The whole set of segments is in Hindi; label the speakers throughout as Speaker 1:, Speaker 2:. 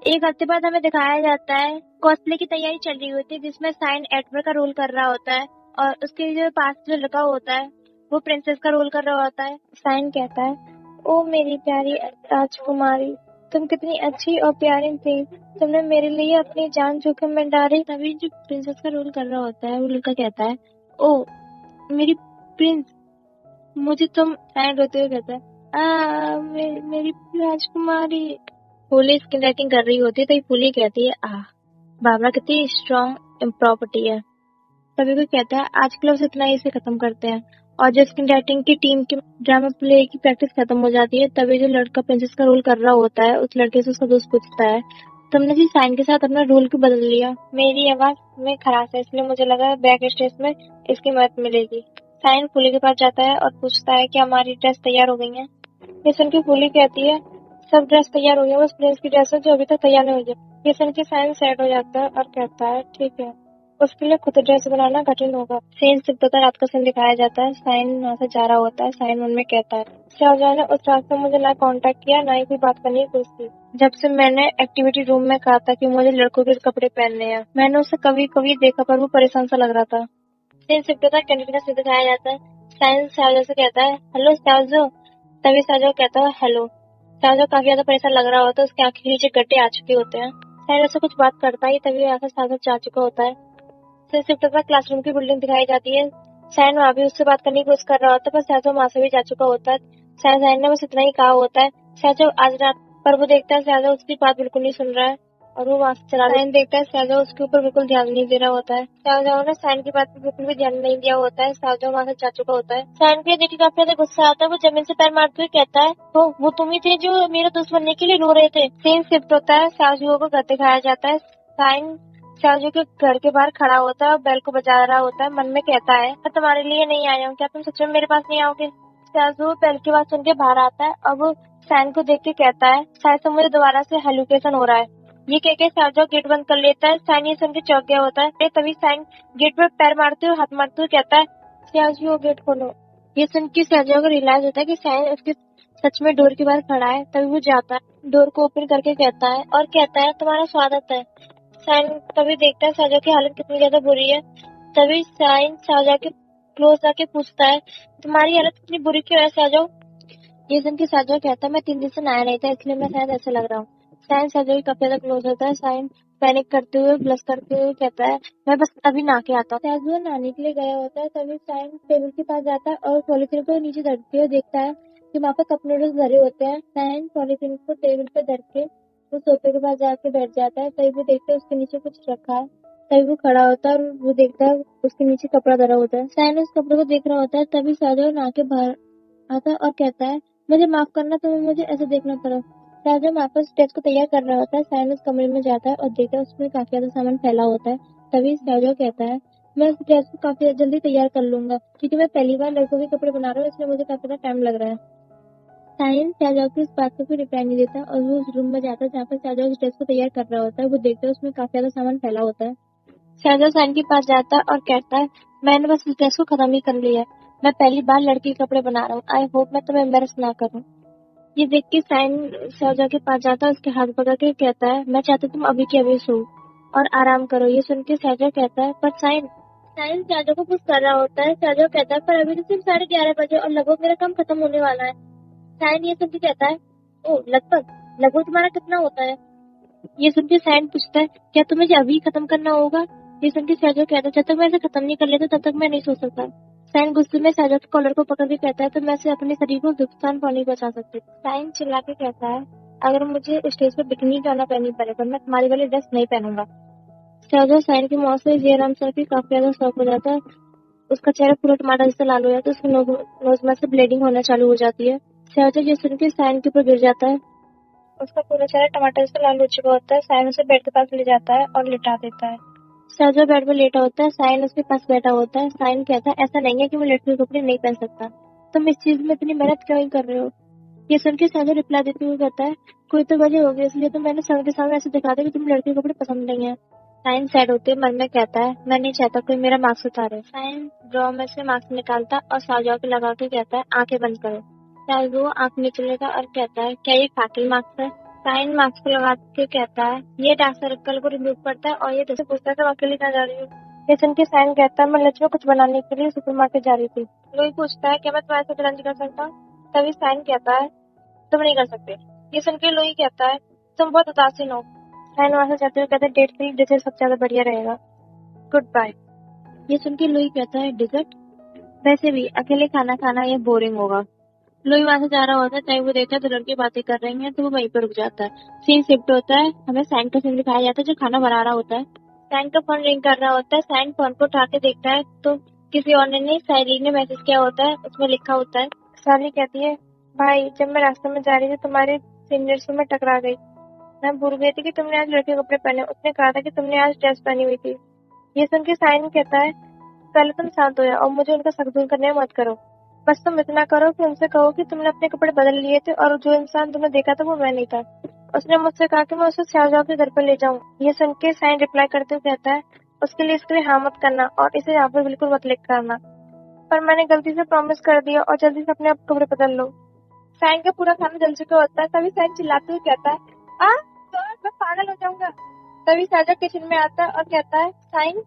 Speaker 1: एक हफ्ते बाद हमें दिखाया जाता है कॉस्प्ले की तैयारी चल रही होती है जिसमें साइन एडवर्ड का रोल कर रहा होता है और उसके जो पास जो लड़का होता है वो प्रिंसेस का रोल कर रहा होता है। साइन कहता है, ओ मेरी प्यारी राजकुमारी, तुम कितनी अच्छी और प्यारी थी, तुमने मेरे लिए अपनी जान जोखिम में डाली। तभी जो प्रिंसेस का रोल कर रहा होता है वो लड़का कहता है, ओ मेरी प्रिंस, मुझे तुम। साइन रोते हुए कहता है, मेरी राजकुमारी। फूली स्किन राइटिंग कर रही होती है तो ये फूली कहती है, बाबरा कितनी स्ट्रॉन्ग प्रॉपर्टी है। तभी कोई कहता है आजकल बस इतना ही इसे खत्म करते हैं। और जब स्किन राइटिंग की टीम के ड्रामा प्ले की प्रैक्टिस खत्म हो जाती है तभी जो लड़का प्रिंसेस का रोल कर रहा होता है उस लड़के से उसका दोस्त पूछता है, तुमने जी साइन के साथ अपना रोल क्यों बदल लिया? मेरी आवाज में खराश है इसलिए मुझे लगा बैक स्टेज में इसकी मदद मिलेगी। साइन फूली के पास जाता है और पूछता है कि हमारी ड्रेस तैयार हो गई है। ये सुन के फूली कहती है, सब ड्रेस तैयार हो गई है, बस प्रिंस की ड्रेस है जो अभी तक तैयार नहीं हुई है। ये सुन के साइन सैड हो जाता है और कहता है, ठीक है, उसके लिए खुद ड्रेस बनाना कठिन होगा। सीन सिर्फ रात का सीन दिखाया जाता है। साइन वहाँ से जा रहा होता है। साइन मन में कहता है, शाहजहां ने उस रात में मुझे ना कांटेक्ट किया ना ही कोई बात करने की कोशिश की। जब से मैंने एक्टिविटी रूम में कहा था कि मुझे लड़कों के कपड़े पहनने हैं, मैंने उसे कभी कभी देखा पर वो परेशान सा लग रहा था। सीन सिर्फ कैंटीन का सीन दिखाया जाता है। साइन शाहजहां से कहता है, हेलो शाहजहां। तभी शाहजहां कहता है, हेलो। शाहजहां काफी ज्यादा परेशान लग रहा होता है, उसके आंखें के नीचे गड्ढे आ चुके होते हैं। साइन ऐसे कुछ बात करता ही तभी आकर शाहजहां जा चुका होता है। शिफ्ट क्लासरूम की बिल्डिंग दिखाई जाती है। साइन वहाँ भी उससे बात करने की कोशिश कर रहा होता है पर शाहजहां वहाँ से भी जा चुका होता है। साइन ने बस इतना ही कहा होता है, शाहजहां आज रात। पर वो देखता है शाहजहां उसकी बात बिल्कुल नहीं सुन रहा है और वो वहाँ से चला। साइन देखता है शाहजहां उसके ऊपर बिल्कुल ध्यान नहीं दे रहा होता है। शाहजहां ने साइन की बात पर बिल्कुल भी ध्यान नहीं दिया होता है। शाहजहां वहाँ से जा चुका होता है। साइन को देख के काफी ज्यादा गुस्सा आता है। वो जमीन से पैर मारते हुए कहता है, वो तुम ही थे जो मेरा दोस्त बनने के लिए रो रहे थे। सीन शिफ्ट होता है। शाहजहां को घर दिखाया जाता है। साइन शाहजहां के घर के बाहर खड़ा होता है और बेल को बजा रहा होता है। मन में कहता है, मैं तुम्हारे लिए नहीं आया हूँ, क्या तुम सच में मेरे पास नहीं आओगे? शाहजहां बेल की बात सुन के बाहर आता है और वो साइन को देख के कहता है, शायद से मुझे दोबारा से हेलुकेशन हो रहा है। ये कह के शाहजहां गेट बंद कर लेता है। साइन ये सुन के चौंक गया होता है। तभी साइन गेट पर पैर मारते हुए हाथ मारते हुए कहता है, शाहजहां गेट खोलो। ये सुन के शाहजहां को रियलाइज होता है कि साइन उसके सच में डोर के बाहर खड़ा है। तभी वो जाता है, डोर को ओपन करके कहता है और कहता है, तुम्हारा स्वागत है। साइन तभी देखता है शाहजहां की हालत कितनी ज्यादा बुरी है। तभी साइन शाहजहां के क्लोज आके पूछता है, तुम्हारी हालत कितनी बुरी क्यों है शाहजहां? ये सुन के शाहजहां कहता है, मैं 3 दिन से नहाया नहीं था इसलिए मैं शायद ऐसे लग रहा हूँ। साइन शाहजहां की काफी ज्यादा क्लोज होता है। साइन पैनिक करते हुए ब्लश करते हुए कहता है, मैं बस अभी नहा के आता हूँ। शाहजहां नहाने के लिए गया होता है। तभी साइन टेबल के पास जाता है और पॉलीथीन को नीचे धरते हुए देखता है कि वहाँ पर कप नूडल्स भरे होते हैं। साइन पॉलीथीन को टेबल पे धर के वो सोफे के पास जाके बैठ जाता है। तभी वो देखता है उसके नीचे कुछ रखा है। तभी वो खड़ा होता है और वो देखता है उसके नीचे कपड़ा धरा होता है। साइन उस कपड़े को देख रहा होता है। तभी शाहजहां नहा के बाहर आता है और कहता है, मुझे माफ करना, तुम्हें मुझे ऐसे देखना पड़ा। शाहजहां वापस स्टेज को तैयार कर रहा होता है। साइन उस कमरे में जाता है और देखता है उसमें काफी ज्यादा सामान फैला होता है। तभी शाहजहां कहता है, मैं इस ड्रेस को काफी जल्दी तैयार कर लूंगा क्योंकि मैं पहली बार लड़कों के कपड़े बना रहा हूँ इसलिए मुझे काफी ज्यादा टाइम लग रहा है। साइन शाहजहां की इस बात को कोई रिप्लाई नहीं देता और वो उस रूम में जाता है जहाँ पर शाहजहां उस ड्रेस को तैयार कर रहा होता है। वो देखता है उसमें काफी ज्यादा सामान फैला होता है। शाहजहां साइन के पास जाता है और कहता है, मैंने बस इस ड्रेस को खत्म ही कर लिया है, मैं पहली बार लड़की के कपड़े बना रहा हूँ, आई होप मैं तुम्हें एम्बेरस ना करूँ। ये देख के साइन शाहजहां के पास जाता है, उसके हाथ पकड़ के कहता है, मैं चाहता हूँ तुम अभी के अभी सो और आराम करो। ये सुन के शाहजहां कहता है, पर साइन साइन शाहजहां को पुश कर रहा होता है। शाहजहां कहता है, पर अभी तो सिर्फ 11:30 बजे और लगभग मेरा काम खत्म होने वाला है। साइन ये सुन के कहता है, ओ लगभग लगभग तुम्हारा कितना होता है? ये सुन के साइन पूछता है, क्या तुम्हें ये अभी खत्म करना होगा? ये सुन के शाहजहां कहता है, जब तक मैं इसे खत्म नहीं कर लेता तब तक मैं नहीं सो सकता। साइन गुस्से में शाहजहां के कॉलर को पकड़ के कहता है, तो मैं इसे अपने शरीर को नुकसान पहुंचाने बचा सकती हूँ। साइन चिल्ला के कहता है, अगर मुझे स्टेज पर बिकनी गाना पहननी पड़े पर मैं तुम्हारी वाली ड्रेस नहीं पहनूंगा। शाहजहां साइन की मौत से जयराम सर की काफी ज्यादा शौक हो जाता है। उसका चेहरा पूरा टमाटर जैसा लाल हो जाता है। उसकी नोज में से ब्लीडिंग होना चालू हो जाती है। शाहजहां ये सुन के साइन के ऊपर गिर जाता है। उसका पूरा चेहरा टमाटर से लाल हो चुका होता है। साइन उसे बेड के पास ले जाता है और लिटा देता है। शाहजहां बेड पर लेटा होता है। साइन उसके पास बैठा होता है। साइन कहता है, ऐसा नहीं है कि मैं लड़की के कपड़े नहीं पहन सकता, तुम इस चीज में इतनी मेहनत क्यों ही कर रहे हो? ये सुन के शाहजहां रिप्लाई देते हुए कहता है, कोई तो वजह होगी इसलिए तो मैंने सबके सामने ऐसे दिखा दिया कि तुम लड़की के कपड़े पसंद नहीं है। साइन सैड होते मन में कहता है, मैं नहीं चाहता कोई मेरा मार्क्स उतारे। साइन ड्रॉ में से मार्क्स निकालता और शाहजहां को लगा के कहता है, आंखें बंद करो। शाहजहां आंख नीचे लेगा और कहता है, क्या ये फाकिल मार्क्स है? साइन मास्क को लगा के कहता है ये डार्क सर्कल को रिमूव करता है और ये तुझसे पूछता है तुम अकेली कहाँ जा रही हो। ये सुन के साइन कहता है मैं लंच में कुछ बनाने के लिए सुपरमार्केट जा रही थी। लुई पूछता है क्या मैं तुम्हारे साथ लंच कर सकता हूँ। तभी साइन कहता है तुम नहीं कर सकते। ये सुन के लुई कहता है तुम बहुत उदासीन हो। साइन वहां से जाते हुए कहता है डेट के लिए डिजर्ट सबसे ज्यादा बढ़िया रहेगा, गुड बाय। ये सुन के लुई कहता है डिजर्ट, वैसे भी अकेले खाना खाना ये बोरिंग होगा। लुई वहां से जा रहा होता है, तभी वो देखता है तो लड़के बातें कर रही हैं तो वो वहीं पर रुक जाता है। सीन शिफ्ट होता है, हमें सैन का सीन दिखाया जाता है जो खाना बना रहा होता है। सैन का फोन रिंग कर रहा होता है। सैन फोन को उठा के देखता है तो किसी और ने नहीं, सैली ने मैसेज किया होता है। उसमें लिखा होता है सैली कहती है भाई जब मैं रास्ते में जा रही थी तुम्हारे सीनियर से मैं टकरा गई। मैं भूल गई थी कि तुमने आज लड़के कपड़े पहने। उसने कहा था कि तुमने आज ड्रेस पहनी हुई थी। ये सुन के साइन कहता है पहले तुम शांत हो जाओ और मुझे उनका शक दूर करने में मत करो। बस तुम इतना करो कि उनसे कहो कि तुमने अपने कपड़े बदल लिए थे और जो इंसान तुमने देखा था वो मैं नहीं था। उसने मुझसे कहा कि मैं उसे शाहजहां के घर पर ले जाऊं। ये सुन के साइन रिप्लाई करते हुए कहता है उसके लिए इसके लिए हाँ मत करना और इसे यहाँ पर बिल्कुल मत लिख करना। पर मैंने गलती से प्रॉमिस कर दिया और जल्दी से अपने आप कपड़े बदल लो। साइन का पूरा खाना जल चुका होता है। तभी साइन चिल्लाते हुए कहता है तो मैं पागल हो जाऊंगा। तभी साजा किचन में आता है और कहता है साइन।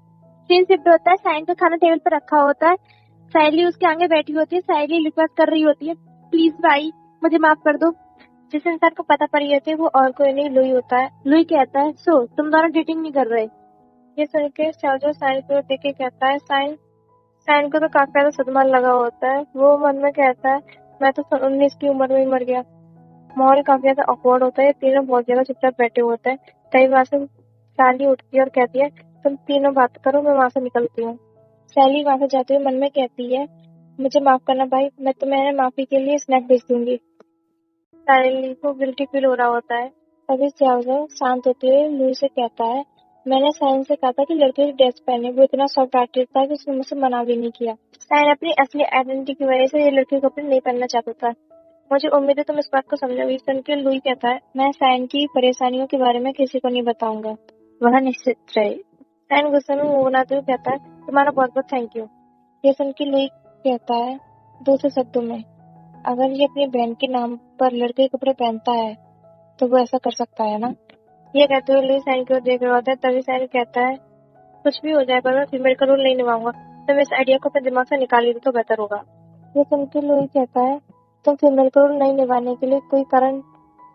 Speaker 1: सीन शिफ्ट होता है, साइन का खाना टेबल पर रखा होता है। सहेली उसके आगे बैठी होती है। सहेली रिक्वेस्ट कर रही होती है प्लीज भाई मुझे माफ कर दो। जिस इंसान को पता पड़ी होती है वो और कोई नहीं लुई होता है। लुई कहता है सो तुम दोनों डेटिंग नहीं कर रहे। ये सुन के साजो साइन को देख के कहता है साइन। साइन को तो काफी ज्यादा सदमा लगा होता है। वो मन में कहता है मैं तो 19 की उम्र में ही मर गया। माहौल काफी ज्यादा ऑकवर्ड होता है। तीनों बहुत ज्यादा चुपचाप बैठे होते हैं। तभी वहां से साली उठती है और कहती है तुम तीनों बात करो मैं वहां से निकलती हूँ। सैली वहां से जाते हुए मन में कहती है मुझे माफ करना भाई, मैं तुम्हें माफी के लिए स्नैक भेज दूंगी। सैली को गिल्टी फील हो रहा होता है। तभी स्याओ शांत होते हुए लुई से कहता है मैंने साइन से कहा था कि लड़के की ड्रेस पहने। वो इतना सॉफ्ट आर्टिस्ट था कि उसने मुझसे मना भी नहीं किया। साइन अपनी असली आइडेंटिटी की वजह से ये लड़के के कपड़े नहीं पहनना चाहता था। मुझे उम्मीद है तुम इस बात को समझोगे। सुन के लुई कहता है मैं साइन की परेशानियों के बारे में किसी को नहीं बताऊंगा, वह निश्चित रहे। साइन गुस्से में मुंह बनाते हुए कहता है तुम्हारा बहुत बहुत थैंक यू। ये सुन के लुई कहता है दूसरे शब्दों में अगर ये अपनी बहन के नाम पर लड़के के कपड़े पहनता है तो वो ऐसा कर सकता है ना। ये कहते हुए लुई साइन की ओर देख रहा होता है। तभी साइन कहता है कुछ भी हो जाए पर मैं फीमेल का रोल नहीं निभाऊंगा। तुम इस आइडिया को अपने दिमाग से निकाल ली तो बेहतर होगा। ये सुन के लुई कहता है तुम फीमेल का रोल नहीं निभाने के लिए कोई कारण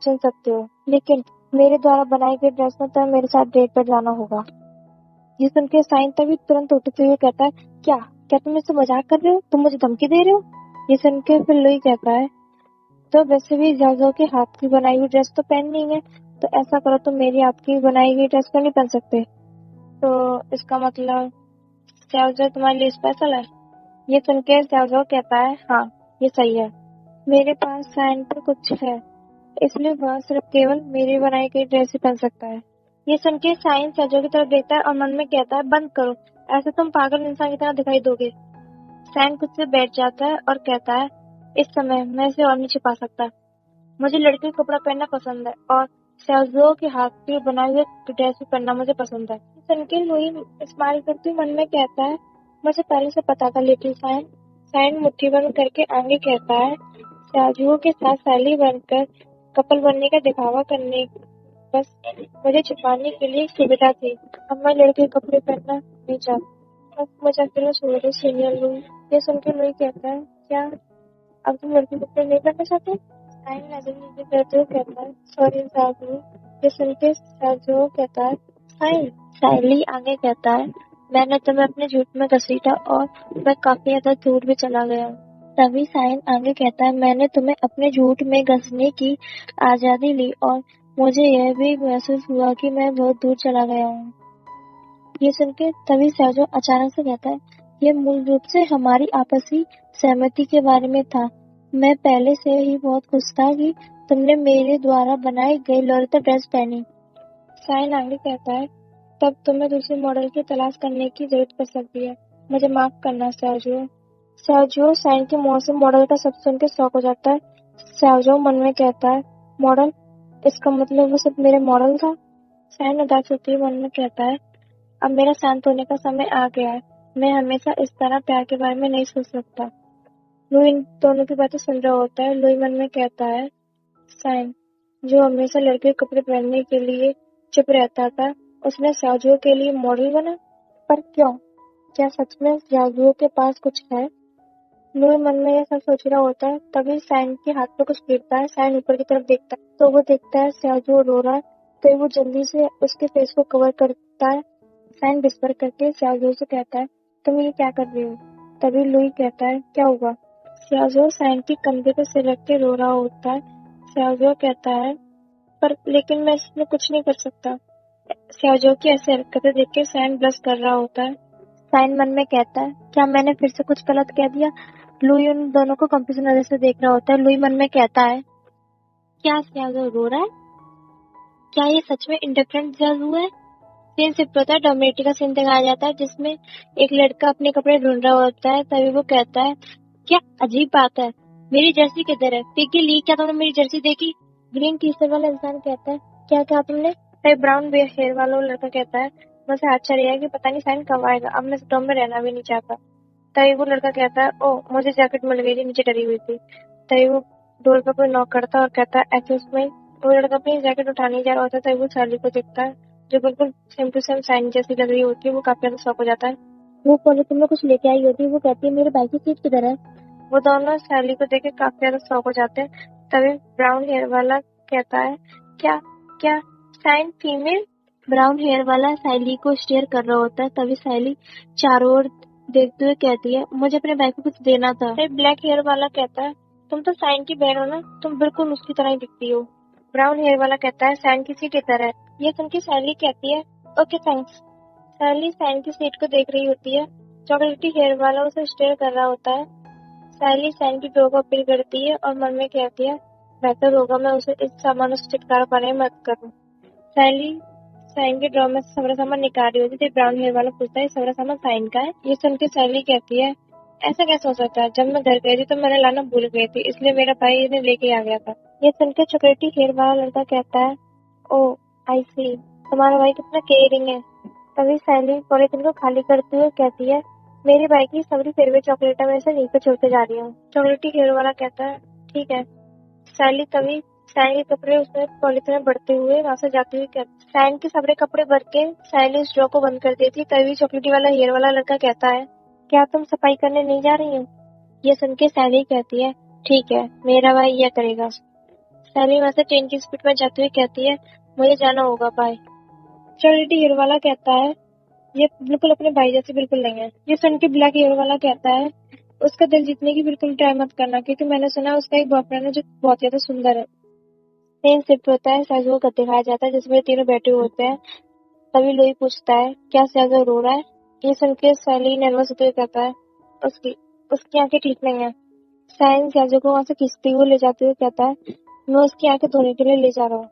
Speaker 1: चुन सकते हो, लेकिन मेरे द्वारा बनाई गई ड्रेस में तुम्हें मेरे साथ डेट पर जाना होगा। ये सुन के साइन तभी तुरंत उठते हुए कहता है क्या क्या तुम मुझसे मजाक कर रहे हो, तुम मुझे धमकी दे रहे हो। ये सुन के फिर लुई कहता है तो वैसे भी जाओ के हाथ की बनाई हुई ड्रेस तो पहननी है, तो ऐसा करो तुम मेरी हाथ की बनाई हुई ड्रेस को नहीं पहन सकते। तो इसका मतलब जाओ तुम्हारे लिए स्पेशल है। ये सुन के जाओ कहता है हाँ ये सही है, मेरे पास साइन पर कुछ है इसलिए वह सिर्फ केवल मेरी बनाई गई ड्रेस ही पहन सकता है। ये सुन के साइन सजो की तरफ देखता है और मन में कहता है बंद करो, ऐसे तुम पागल इंसान की तरह दिखाई दोगे। साइन खुद से बैठ जाता है और कहता है इस समय मैं इसे और नहीं छिपा सकता। मुझे लड़की का कपड़ा पहनना पसंद है और सजो के हाथ की बनाई हुई ड्रेस भी पहनना मुझे पसंद है। सुन के लुई स्माइल करते हुए मन में कहता है मुझे पहले से पता था लिटिल साइन। साइन मुट्ठी बंद करके आगे कहता है साजुओं के साथ सैली बनकर कपल बनने का दिखावा करने बस मुझे छुपाने के लिए एक सुविधा थी। अब मैं लड़के के कपड़े पहनना नहीं चाहती। अब मुझे अकेला छोड़ दो सीनियर लुई। ये सुन के लुई कहता है क्या अब तुम लड़के के कपड़े नहीं पहनना चाहते। साइन नजर नीचे करते हुए कहता है सॉरी साजू। ये सुन के साजू कहता है साइन। सैली आगे कहता है मैंने तुम्हें अपने झूठ में घसीटा और मैं काफी ज्यादा दूर भी चला गया हूँ। तभी साइन आगे कहता है मैंने तुम्हें अपने झूठ में घसने की आजादी ली और मुझे यह भी महसूस हुआ कि मैं बहुत दूर चला गया हूँ। ये सुन के तभी साजो अचानक से कहता है ये मूल रूप से हमारी आपसी सहमति के बारे में था। मैं पहले से ही बहुत खुश था कि तुमने मेरे द्वारा बनाई गई लॉरेटा ड्रेस पहनी। साइन आगे कहता है तब तुम्हें दूसरे मॉडल की तलाश करने की जरूरत पड़ सकती है। मुझे माफ करना साजो। साजो साइन के मुंह से मॉडल का शब्द सुन के शॉक हो जाता है। साजो मन में कहता है मॉडल, इसका मतलब वो सब मेरे मॉडल था। साइन उदास होते हुए मन में कहता है अब मेरा शांत होने का समय आ गया है। मैं हमेशा इस तरह प्यार के बारे में नहीं सोच सकता। लुई इन दोनों की बातें सुन रहा होता है। लुई मन में कहता है साइन जो हमेशा लड़के के कपड़े पहनने के लिए चुप रहता था, उसने शाहजहां के लिए मॉडल बना। पर क्यों? क्या सच में शाहजहां के पास कुछ है? लुई मन में यह सब सोच रहा होता है, तभी साइन के हाथ पे कुछ गिरता है। साइन ऊपर की तरफ देखता है तो वो देखता है शाहजहां रो रहा है, तो वो जल्दी से उसके फेस को कवर करता है। साइन विस्पर करके शाहजहां से कहता है, तुम ये क्या कर रही हो? तभी लुई कहता है, क्या हुआ? शाहजहां साइन के कंधे पे सिर रख के रो रहा होता है। शाहजहां कहता है, पर लेकिन मैं इसमें कुछ नहीं कर सकता। शाहजहां की ऐसी हरकतें देख के साइन ब्लश कर रहा होता है। साइन मन में कहता है, क्या मैंने फिर से कुछ गलत कह दिया? लुई उन दोनों को कंफ्यूजन नजर से देख रहा होता है। लुई मन में कहता है, क्या शाहजहां रो रहा है? क्या ये सच में इंडिफरेंट जादू है? सीन शिफ्ट होता है, डॉमिनेटी का सीन दिखाया जाता है जिसमें एक लड़का अपने कपड़े ढूंढ रहा होता है। तभी वो कहता है, क्या अजीब बात है, मेरी जर्सी किधर है? पिग्गी ली, क्या तुमने मेरी जर्सी देखी? ग्रीन टी शर्ट वाला इंसान कहता है, क्या कहा तुमने? तभी ब्राउन हेयर वाला लड़का कहता है, मुझे आश्चर्य है कि पता नहीं साइन कब आएगा, अब मैं इस डॉम में रहना भी नहीं चाहता। तभी वो लड़का कहता है, ओ मुझे जैकेट मिल गई थी, नीचे डरी हुई थी। तभी वो डोर पर कोई नॉक करता है और कहता है, एक्सक्यूज मी। वो लड़का अपनी जैकेट उठाने जा रहा होता है, तभी वो चार्ली को देखता है जो बिल्कुल सेम टू सेम साइन जैसी लग रही होती है। वो काफी ज्यादा शॉक हो जाता है। वो पॉलिथीन में कुछ लेके आई होती है। वो कहती है, मेरे बाइक की सीट किधर है? वो दोनों सैली को देख के काफी ज्यादा शॉक हो जाते हैं। तभी ब्राउन हेयर वाला कहता है, क्या क्या साइन फीमेल? ब्राउन हेयर वाला सैली को स्टेयर कर रहा होता है। तभी सैली चारों ओर देखते हुए कहती है, मुझे अपने भाई को कुछ देना था। फिर ब्लैक हेयर वाला कहता है, तुम तो साइन की बहन हो ना, तुम बिल्कुल उसकी तरह ही दिखती हो। ब्राउन हेयर वाला कहता है, साइन की सीट इधर है। ये सुन के सैली कहती है, ओके थैंक्स। सैली साइन की सीट को देख रही होती है। चॉकलेटी हेयर वाला उसे स्टेयर कर रहा होता है। सैली साइन की ड्रॉ को अपील करती है और मन में कहती है, बेहतर होगा मैं उसे इस सामान से छुटकारा पाने में मदद करूं। सैली साइन के ड्रॉ में से सारा सामान निकाल रही होती है। ब्राउन हेयर वाला पूछता है, सारा सामान साइन का है? ये सुन के सैली कहती है, ऐसा कैसे हो सकता है, जब मैं घर गई थी तो मैंने लाना भूल गई थी, इसलिए मेरा भाई इन्हें लेके आ गया था। ये सुन के चॉकलेटी हेयर वाला लड़का कहता है, ओ आई सी, तुम्हारा भाई कितना केयरिंग है। तभी सैली पॉलिथीन को खाली करते हुए कहती है, मेरी बाइक की सबरी फेवरेट चॉकलेट में से नीचे छोड़ते जा रही हूँ। चॉकलेटी हेयर वाला कहता है, ठीक है। सैली तभी सैन के कपड़े उसमें पॉलिथीन में भरते हुए वहां से जाती हुई कहती, सैन के सबरे कपड़े भर के सैली उस ड्रॉ को बंद कर देती। तभी चॉकलेटी वाला हेयर वाला लड़का कहता है, क्या तुम सफाई करने नहीं जा रही हो? ये सुन के सैली कहती है, ठीक है, मेरा भाई यह करेगा। सैली वहां से ट्रेन की स्पीड में जाती हुई कहती है, मुझे जाना होगा, बाय। चॉकलेटी हेयर वाला कहता है, ये बिल्कुल अपने भाई जैसे बिल्कुल नहीं है। ये सुन के ब्लैक हेयर वाला कहता है, उसका दिल जीतने की बिल्कुल ट्राई मत करना, क्योंकि मैंने सुना है उसका एक बॉयफ्रेंड है जो बहुत ज्यादा सुंदर है। सीन शिफ्ट होता है, सहजोग का दिखाया जाता है जिसमें तीनों बैठे होते हैं। तभी लुई पूछता है, क्या सहजोग रो रहा है? ये सुन के सैली नर्वस होते हुए कहता है, उसकी उसकी आंखें ठीक नहीं है। साइन सहजोग को वहां से खींचते हुए ले जाते हुए कहता है, मैं उसकी आंखें धोने के लिए ले जा रहा हूँ।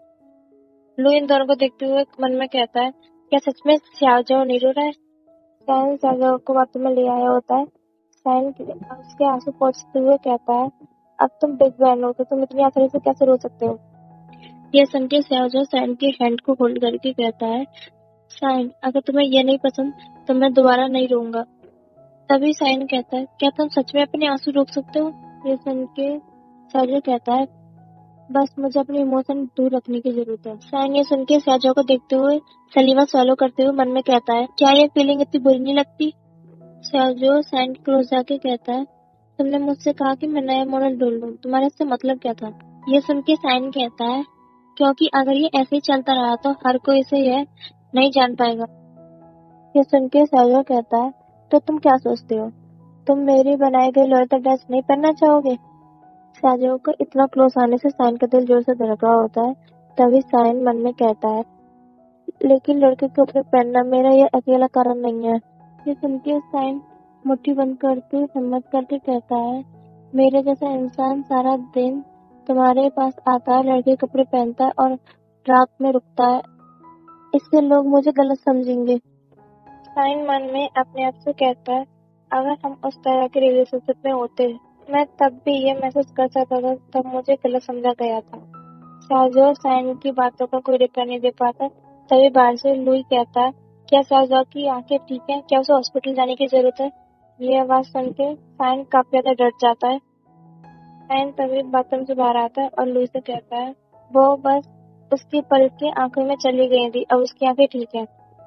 Speaker 1: लुई इन दोनों को देखते हुए मन में कहता है, क्या सच में सहजोग नहीं रो रहा है? साइन सहजोग को बाथरूम में ले आया होता है। साइन उसके आंसू पोंछते हुए कहता है, अब तुम बिग बहन हो तो तुम इतनी आसानी से कैसे रो सकते हो? यह सुन के सहजोग साइन के हैंड को होल्ड करके कहता है, साइन अगर तुम्हें यह नहीं पसंद तो मैं दोबारा नहीं रोऊंगा। तभी साइन कहता है, क्या तुम सच में अपने आंसू रोक सकते हो? ये सुन के सहजोग कहता है, बस मुझे अपने इमोशन दूर रखने की जरूरत है। साइन ये सुन के सहजोग को देखते हुए सलीवा स्वैलो करते हुए मन में कहता है, क्या ये फीलिंग इतनी बुरी नहीं लगती? सहजोग साइन के क्लोज जाके कहता है, तुमने मुझसे कहा कि मैं नया मॉडल ढूंढ लूं, तुम्हारा इससे मतलब क्या था? ये सुन के साइन कहता है, क्योंकि अगर ये ऐसे ही चलता रहा तो हर कोई इसे यह नहीं जान पाएगा। ये सुन के सहजोग कहता है, तो तुम क्या सोचते हो, तुम मेरी बनाई गई लोयता ड्रेस नहीं पहनना चाहोगे? सहजोग को इतना क्लोज आने से साइन का दिल जोर से धड़क रहा होता है। तभी साइन मन में कहता है, लेकिन लड़के के कपड़े पहनना मेरा यह अकेला कारण नहीं है। ये सुन के साइन मुट्ठी बंद करके हिम्मत करके कहता है, मेरे जैसा इंसान सारा दिन तुम्हारे पास आता है, लड़के के कपड़े पहनता है और रात में रुकता है, इससे लोग मुझे गलत समझेंगे। साइन मन में अपने आप से कहता है, अगर हम उस तरह के रिलेशनशिप में होते मैं तब भी ये महसूस कर सकता था, तब मुझे गलत समझा गया था। शाहजहां साइन की बातों का कोई रिप्लाई नहीं दे पाता। तभी बाहर से लुई कहता है, क्या शाहजहां की आंखें ठीक है, क्या उसे हॉस्पिटल जाने की जरूरत है? ये आवाज सुन के साइन काफी ज्यादा डर जाता है। साइन तभी बाथरूम से बाहर आता है और लुई से कहता है, वो बस उसकी पलक की आंखों में चली गई थी, अब उसकी आंखें ठीक है।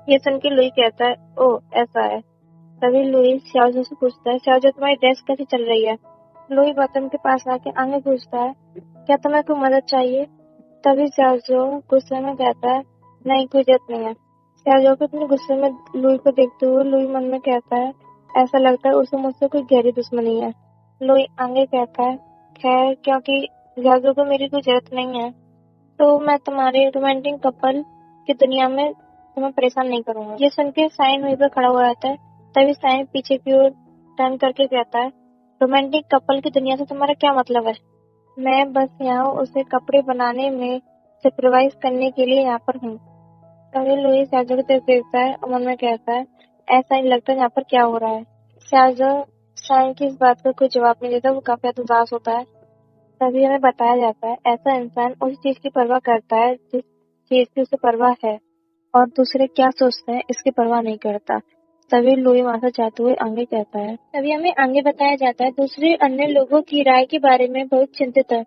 Speaker 1: ये सुन के लुई कहता है, ओ ऐसा है। तभी लुई श्याओजो से पूछता है, श्याओजो तुम्हारी ड्रेस कैसी चल रही है? लुई बर्तन के पास आके आगे पूछता है, क्या तुम्हें कोई मदद चाहिए? तभी श्याओजो गुस्से में कहता है, नहीं कोई जरूरत नहीं है। श्याओजो के अपने गुस्से में लुई को देखते हुए लुई मन में कहता है, ऐसा लगता है उसे मुझसे कोई गहरी दुश्मनी है। लुई आगे कहता है, खैर क्योंकि श्याओजो को मेरी कोई जरूरत नहीं है तो मैं तुम्हारे रोमांटिक कपल की दुनिया में तुम्हें परेशान नहीं करूंगा। ये सुन के साइन वहीं पर खड़ा हुआ रहता है। तभी साइन पीछे की ओर टर्न करके कहता है, रोमांटिक कपल की दुनिया से तुम्हारा क्या मतलब है? मैं बस यहाँ उसे कपड़े बनाने में सुपरवाइज करने के लिए यहाँ पर हूँ। तभी लुई शाहजो की तरफ देखता है और मन में कहता है, ऐसा नहीं लगता यहाँ पर क्या हो रहा है। शाहजो साइन की इस बात का कोई जवाब नहीं देता, वो काफी उदास होता है। तभी हमें बताया जाता है, ऐसा इंसान उस चीज की परवाह करता है जिस चीज की उसे परवाह है, और दूसरे क्या सोचते हैं इसकी परवाह नहीं करता। तभी लुई वहां से जाते हुए आगे कहता है, तभी हमें आगे बताया जाता है, दूसरे अन्य लोगों की राय के बारे में बहुत चिंतित है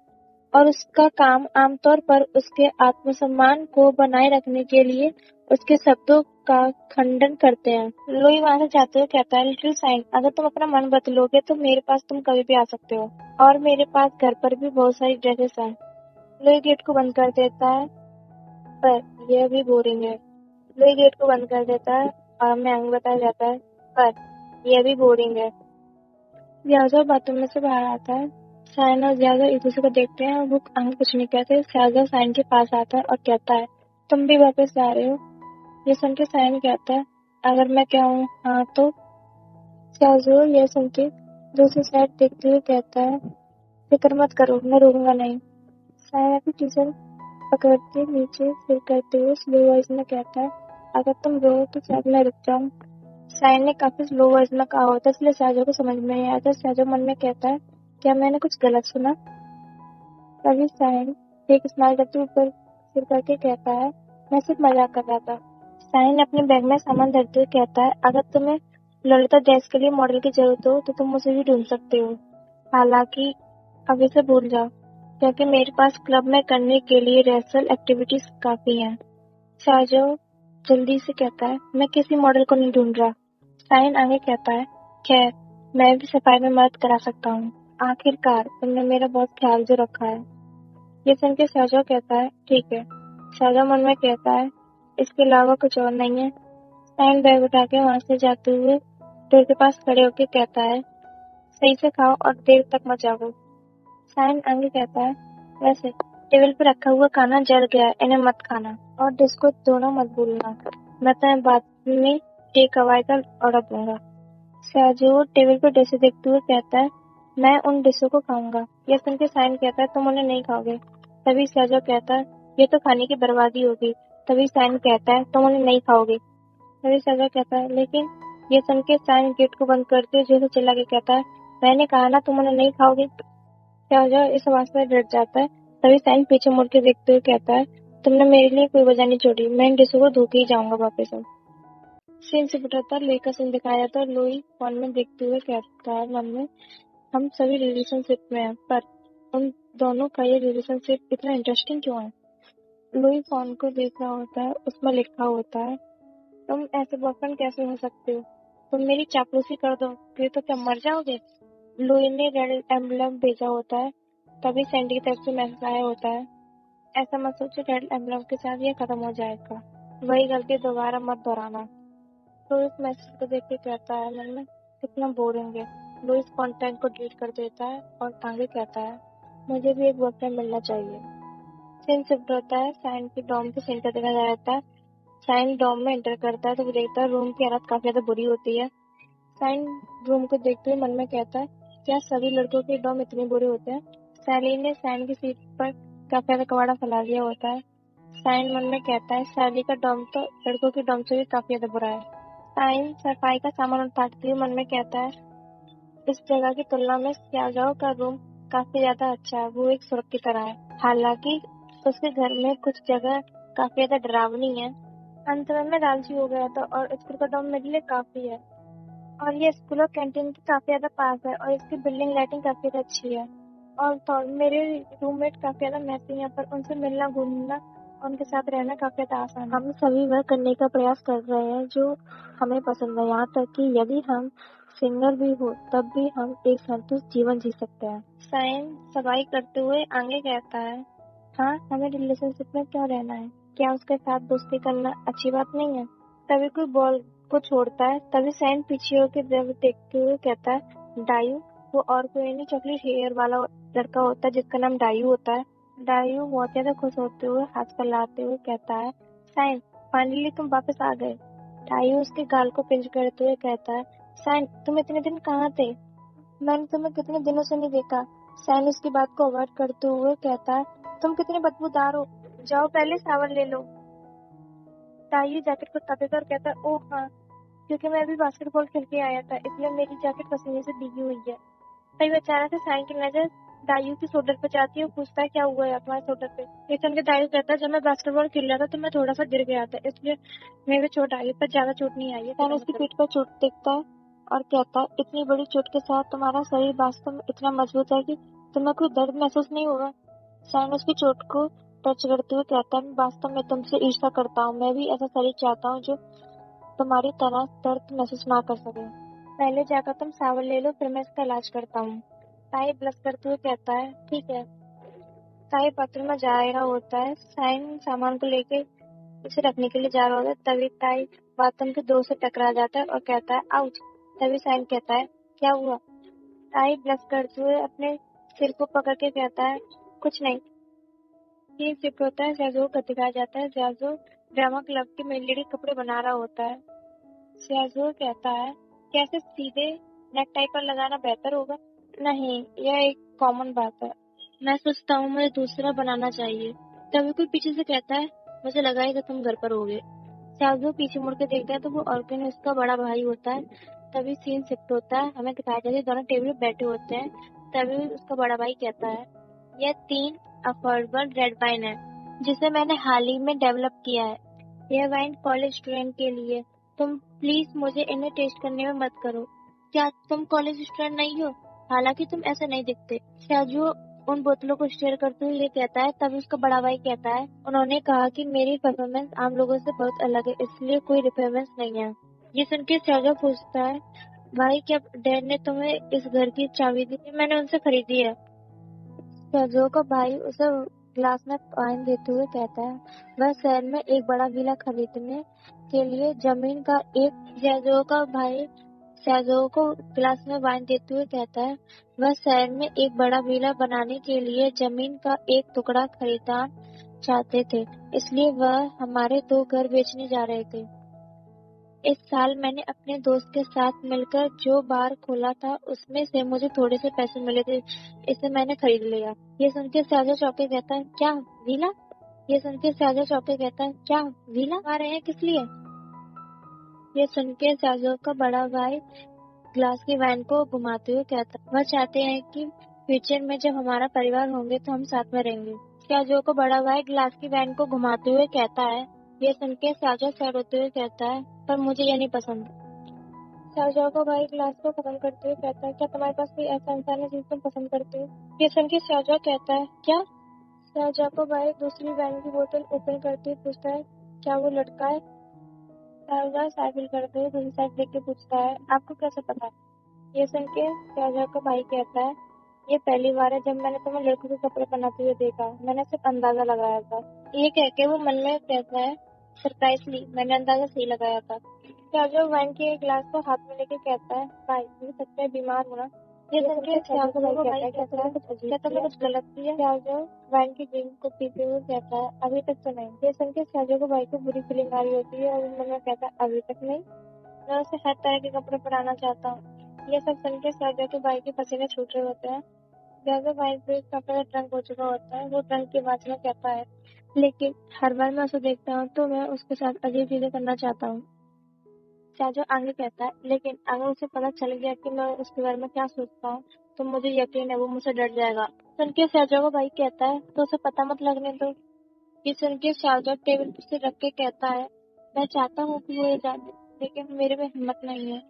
Speaker 1: और उसका काम आमतौर पर उसके आत्मसम्मान को बनाए रखने के लिए उसके शब्दों का खंडन करते हैं। लुई वहां से जाते हुए कहता है, लिटिल साइन, अगर तुम अपना मन बदलोगे तो मेरे पास तुम कभी भी आ सकते हो, और मेरे पास घर पर भी बहुत सारी ड्रेसेस हैं। लुई गेट को बंद कर देता है, पर यह भी बोरिंग है। लुई गेट को बंद कर देता है और हमें आगे बताया जाता है, पर यह भी बोरिंग है। ज्यादा बातों में से बाहर आता है। साइन और ज्यादा एक दूसरे को देखते हैं और वो आगे कुछ नहीं कहते। ज्यादा साइन के पास आता है और कहता है, तुम भी वापस जा रहे हो? ये सुन के साइन कहता है, अगर मैं कहूँ हाँ तो? शाहजो यह सुन के दूसरी साइड देखते हुए कहता है, फिक्र मत करो, मैं रोकूंगा नहीं। साइन अपनी टीचर पकड़ते नीचे सिर करते हुए स्लो वॉइस में कहता है, अगर तुम रो तो शायद मैं रुक जाऊं। साइन ने काफी स्लो वॉइस में कहा होता है, इसलिए शाहजो को समझ में नहीं आया था। शाहजो मन में कहता है, क्या मैंने कुछ गलत सुना? तभी साइन एक स्माइल करते हुए ऊपर सिर करके कहता है, मैं सिर्फ मजाक कर रहा था। साइन अपने बैग में सामान धरते हुए कहता है, अगर तुम्हें ललिता ड्रेस के लिए मॉडल की जरूरत हो तो तुम मुझे भी ढूंढ सकते हो। हालांकि अब इसे भूल जाओ, क्योंकि मेरे पास क्लब में करने के लिए रेसल एक्टिविटीज काफी हैं। शाहजो जल्दी से कहता है, मैं किसी मॉडल को नहीं ढूंढ रहा। साइन आगे कहता है, खैर मैं भी सफाई में मदद करा सकता हूँ। आखिरकार तुमने मेरा बहुत ख्याल जो रखा है। ये सुन के शाहजो कहता है, ठीक है। शाहजो मन में कहता है, इसके अलावा कुछ और नहीं है। साइन बैग उठा के वहां से जाते हुए डोर के पास खड़े होके कहता है, सही से खाओ और देर तक मत जागो। साइन आगे कहता है, वैसे टेबल पर रखा हुआ खाना जल गया है, इन्हें मत खाना, और डिश को धोना मत भूलना। मैं तुम्हें बाद में टेक अवाई का ऑर्डर दूंगा। शाहजो टेबल पर डिशे देखते हुए कहता है, मैं उन डिशों को खाऊंगा। यह सुन के साइन कहता है, तुम उन्हें नहीं खाओगे। तभी शाहजो कहता है, ये तो खाने की बर्बादी होगी। तभी साइन कहता है, तुम उन्हें नहीं खाओगे। तभी शाहजो कहता है, लेकिन ये सुन के साइन गेट को बंद करते हुए जोर से चिल्ला के कहता है, मैंने कहा ना तुम उन्हें नहीं खाओगे। शाहजो इस आवाज से डर जाता है। तभी साइन पीछे मुड़ के देखते हुए कहता है, तुमने मेरे लिए कोई वजह नहीं छोड़ी, मैं इन डिशों को धो के ही जाऊंगा वापस अब। सीन से बुटाता लुई का सीन दिखाया जाता है और लुई फोन में देखते हुए कहता है मन में, हम सभी रिलेशनशिप में हैं, पर उन दोनों का ये रिलेशनशिप इतना इंटरेस्टिंग क्यों है? लुई फोन को देख रहा होता है, उसमें लिखा होता है, तुम ऐसे बॉयफ्रेंड कैसे हो सकते हो? तुम मेरी चापलूसी कर दो फिर तो क्या मर जाओगे? लुई ने रेड एम्बलम भेजा होता है। तभी सैंडी की तरफ से मैसेज आया होता है, ऐसा मत सोचो, रेड एम्बलम के साथ ये खत्म हो जाएगा, वही गलती दोबारा मत दोहराना। तो इस मैसेज को देख के कहता है मन में, कितना बोरिंग है। लुई इस कॉन्टेंट को डिलीट कर देता है और आगे कहता है, मुझे भी एक बॉयफ्रेंड मिलना चाहिए। सीन शिफ्ट होता है, साइन की डॉम के सीन का देखा जाता है। साइन डॉम में एंटर करता है तो वो देखता है रूम की हालत काफी ज्यादा बुरी होती है। साइन रूम को देखते हुए मन में कहता है, क्या सभी लड़कों के डॉम इतने बुरे होते हैं? सैली ने साइन की सीट पर काफी ज्यादा कबाड़ा फैला दिया होता है। साइन मन में कहता है, सैली का डॉम तो लड़कों के डॉम से भी काफी ज्यादा बुरा है। साइन सफाई का सामान उठाते हुए मन में कहता है, इस जगह की तुलना में स्याजाओ का रूम काफी ज्यादा अच्छा है, वो एक स्वर्ग की तरह है। हालांकि उसके घर में कुछ जगह काफी ज्यादा डरावनी है। अंत में मैं राजी हो गया था और स्कूल का डॉम मेरे लिए काफी है, और ये स्कूल और कैंटीन के काफी ज्यादा पास है, और इसकी बिल्डिंग लाइटिंग काफी ज्यादा अच्छी है, और तो मेरे रूममेट काफी ज्यादा मैसी हैं, पर उनसे मिलना घूमना उनके साथ रहना काफी ज्यादा आसान है। हम सभी वह करने का प्रयास कर रहे हैं जो हमें पसंद है, यहाँ तक कि यदि हम सिंगल भी हो तब भी हम एक संतुष्ट जीवन जी सकते हैं। साइन सफाई करते हुए आगे कहता है, हाँ, हमें रिलेशनशिप में क्यों रहना है? क्या उसके साथ दोस्ती करना अच्छी बात नहीं है? तभी कोई बॉल को छोड़ता है, तभी साइन पीछे होकर देखते हुए कहता है, डायू, वो और कोई नहीं, चॉकलेट हेयर वाला लड़का होता है जिसका नाम डायू होता है। डायू बहुत ज्यादा खुश होते हुए हाथ फैलाते हुए कहता है, साइन, फाइनली तुम वापस आ गए। डायू उसके गाल को पिंच करते हुए कहता है, साइन, तुम इतने दिन कहाँ थे? मैंने तुम्हें कितने दिनों से नहीं देखा। साइन उसकी बात को अवॉइड करते हुए कहता है, तुम कितने बदबूदार हो, जाओ पहले शावर ले लो। डायू जैकेट को तपेगा और कहता है, ओह हाँ, क्योंकि मैं अभी बास्केटबॉल खेल के आया था, इसलिए मेरी जैकेट पसीने से भीगी हुई है। तभी अचानक से साइन की नजर डायू की शोल्डर पर जाती है और पूछता है, क्या हुआ है तुम्हारे शोल्डर पे? ये सुन के डायू कहता है, जब मैं बास्केटबॉल खेल रहा था तो मैं थोड़ा सा गिर गया था, इसलिए मेरे चोट आई, पर ज्यादा चोट नहीं आई है। साइन उसकी पीठ पर चोट देखता है और कहता है, इतनी बड़ी चोट के साथ तुम्हारा शरीर वास्तव में इतना मजबूत है कि तुम्हें कोई दर्द महसूस नहीं होगा। साइन उसकी चोट को टच करते हुए कहता है, मैं वास्तव में तुमसे ईर्ष्या करता हूँ, मैं भी ऐसा शरीर चाहता हूँ जो तुम्हारी तरह दर्द महसूस ना कर सके। पहले जाकर तुम शावर ले लो, फिर मैं इसका इलाज करता हूँ। साई ब्लश करते हुए कहता है, ठीक है। साई बाथरूम में जा रहा होता है, साइन सामान को लेके उसे रखने के लिए जा रहा होता है, तभी साई बाथरूम के डोर से टकरा जाता है और कहता है, आउच। तभी साइन कहता है, क्या हुआ? साई ब्लश करते हुए अपने सिर को पकड़ के कहता है, कुछ नहीं। ये शिफ्ट होता है, जैजो को दिखाया जाता है, जैजो ड्रामा क्लब की मेन लीड कपड़े बना रहा होता है। जैजो कहता है, कैसे सीधे नेक टाई पर लगाना बेहतर होगा? नहीं, यह एक कॉमन बात है। मैं सोचता हूँ मुझे दूसरा बनाना चाहिए। तभी कोई पीछे से कहता है, मुझे लगा ही था तुम घर पर होगे। जैजो पीछे मुड़ के देखता है तो वो ऑर्किन उसका बड़ा भाई होता है। तभी सीन शिफ्ट होता है, हमें दिखाया जाता है दोनों टेबल पे बैठे होते हैं। तभी उसका बड़ा भाई कहता है, यह 3 अफोर्डेबल रेड वाइन है जिसे मैंने हाल ही में डेवलप किया है। यह वाइन कॉलेज स्टूडेंट के लिए। तुम प्लीज मुझे इन्हें टेस्ट करने में मत करो। क्या तुम कॉलेज स्टूडेंट नहीं हो? हालांकि तुम ऐसे नहीं दिखते। शाजू उन बोतलों को शेयर करते हुए ये कहता है, तभी उसका बड़ा भाई कहता है, उन्होंने कहा कि मेरी परफॉर्मेंस आम लोगों से बहुत अलग है, इसलिए कोई रिफरेंस नहीं है। ये सुन के शाजू पूछता है, भाई क्या डैड ने तुम्हें इस घर की चाबी दी? मैंने उनसे खरीदी है। शाजू का भाई उसे ग्लास में वाइन देते हुए कहता है, वह शहर में एक बड़ा विला खरीदने के लिए जमीन का एक शाजू का भाई शाजू को ग्लास में वाइन देते हुए कहता है, वह शहर में एक बड़ा विला बनाने के लिए जमीन का एक टुकड़ा खरीदना चाहते थे, इसलिए वह हमारे 2 घर बेचने जा रहे थे। इस साल मैंने अपने दोस्त के साथ मिलकर जो बार खोला था उसमें से मुझे थोड़े से पैसे मिले थे, इसे मैंने खरीद लिया। ये सुन के साजा चौके कहता है, क्या विला? ये सुन के साजा चौके कहता है, क्या विला आ रहे हैं किस लिए? ये सुन के साजो का बड़ा भाई ग्लास की वाइन को घुमाते हुए कहता है, वह चाहते हैं कि फ्यूचर में जब हमारा परिवार होंगे तो हम साथ में रहेंगे। साजो को बड़ा भाई ग्लास की वाइन को घुमाते हुए कहता है। ये सुन के साजो सैड होते हुए कहता है, पर मुझे यह नहीं पसंद। शाहजहाँ को भाई ग्लास को खत्म करते हुए कहता है, क्या तुम्हारे पास कोई ऐसा इंसान है जिसे तुम पसंद करते हो? ये सुन के शाहजहाँ कहता है, क्या? शाहजहाँ को भाई दूसरी वाइन की बोतल ओपन करते हुए पूछता है, क्या वो लड़का है? शाहजहाँ साइकिल करते हुए दूसरी साइड देख के पूछता है, आपको कैसे पता? ये सुन के शाहजहाँ का भाई कहता है, ये पहली बार है जब मैंने तुम्हें लड़कों के कपड़े पहनाते हुए देखा, मैंने सिर्फ अंदाजा लगाया था। ये कह के वो मन में कहता है, सरप्राइजली मैंने अंदाजा सही लगाया था। शाहजहाँ वाइन के एक गिलास को हाथ में लेके कहता है, भाई मुझे सच में बीमार होना। ये सुन के शाहजहाँ को भाई कहता है, क्या तुमने कुछ गलत किया? शाहजहाँ वाइन की ड्रिंक को पीते हुए कहता है, अभी तक तो नहीं। ये सुन के शाहजहाँ को भाई को बुरी फीलिंग आ रही होती है और वो मन में कहता है, अभी तक नहीं, मैं उसे हर तरह के कपड़े पहनाना चाहता हूँ। ये सब सुन के शाहजहाँ के भाई के पसीने छूट रहे होते हैं। शाहजहाँ भाई को एक कपड़ा ट्रंक हो चुका होता है, वो ट्रंक की आवाज में कहता है, लेकिन हर बार मैं उसे देखता हूँ तो मैं उसके साथ अजीब चीजें करना चाहता हूँ। शाहजहाँ आगे कहता है, लेकिन अगर उसे पता चल गया कि मैं उसके बारे में क्या सोचता हूँ तो मुझे यकीन है वो मुझसे डर जाएगा। सुन के शाहजहाँ को भाई कहता है, तो उसे पता मत लगने दो। ये सुन के शाहजहाँ टेबल से रख के कहता है, मैं चाहता हूँ कि वो ये जाने, लेकिन मेरे में हिम्मत नहीं है।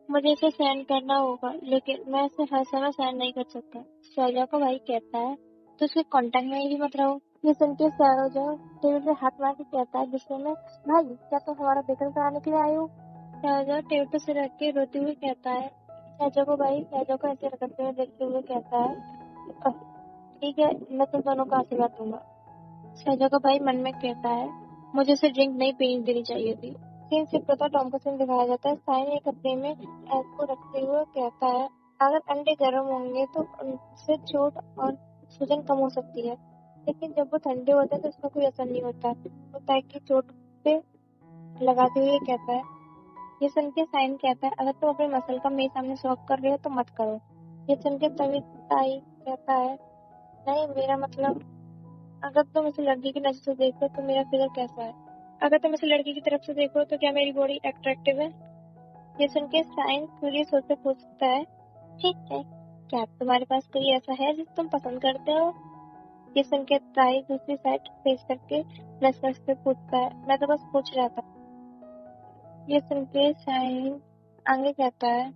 Speaker 1: मुझे इसे सहन करना होगा, लेकिन मैं इसे हर समय सहन नहीं कर सकता। सौजा को भाई कहता है तो उसके कांटेक्ट में ही मत रहो। ये सुन के सौजा टेबल पे हाथ मार के कहता है गुस्से में, भाई क्या तुम हमारा बेकन कराने के लिए आए हो? सौजा टेबल पे सिर रख के रोते हुए कहता है, सौजा को ऐसे रखते हुए देखते हुए कहता है, "अह, ठीक है, मैं तुम दोनों का आशीर्वाद दूंगा।" सौजा का भाई मन में कहता है, मुझे उसे ड्रिंक नहीं पीने देनी चाहिए थी। सीन से पता टॉम का सीन दिखाया जाता है। साइन एक कपड़े में एग को रखते हुए कहता है, अगर अंडे गर्म होंगे तो उनसे चोट और सूजन कम हो सकती है, लेकिन जब वो ठंडे होते हैं तो इसका कोई असर नहीं होता है कि चोट पे लगाते हुए कहता है। ये सुन के साइन कहता है, अगर तुम अपने मसल का मेरे सामने शौक कर रहे हो तो मत करो। ये सुन के तभी ताई कहता है, नहीं मेरा मतलब, अगर तुम इसे लड़की की नजर से देखो तो मेरा फिगर कैसा है? अगर तुम इसे लड़की की तरफ से देखो तो क्या मेरी बॉडी अट्रैक्टिव है? ये सुन के साइन क्यूरियस होकर पूछता है, ठीक है, क्या तुम्हारे पास कोई ऐसा है जिसे तुम पसंद करते हो? ये सुन के ताई दूसरी साइड फेस करके प्लस पे पूछता है, मैं तो बस पूछ रहा था। ये सुन के साइन आगे कहता है,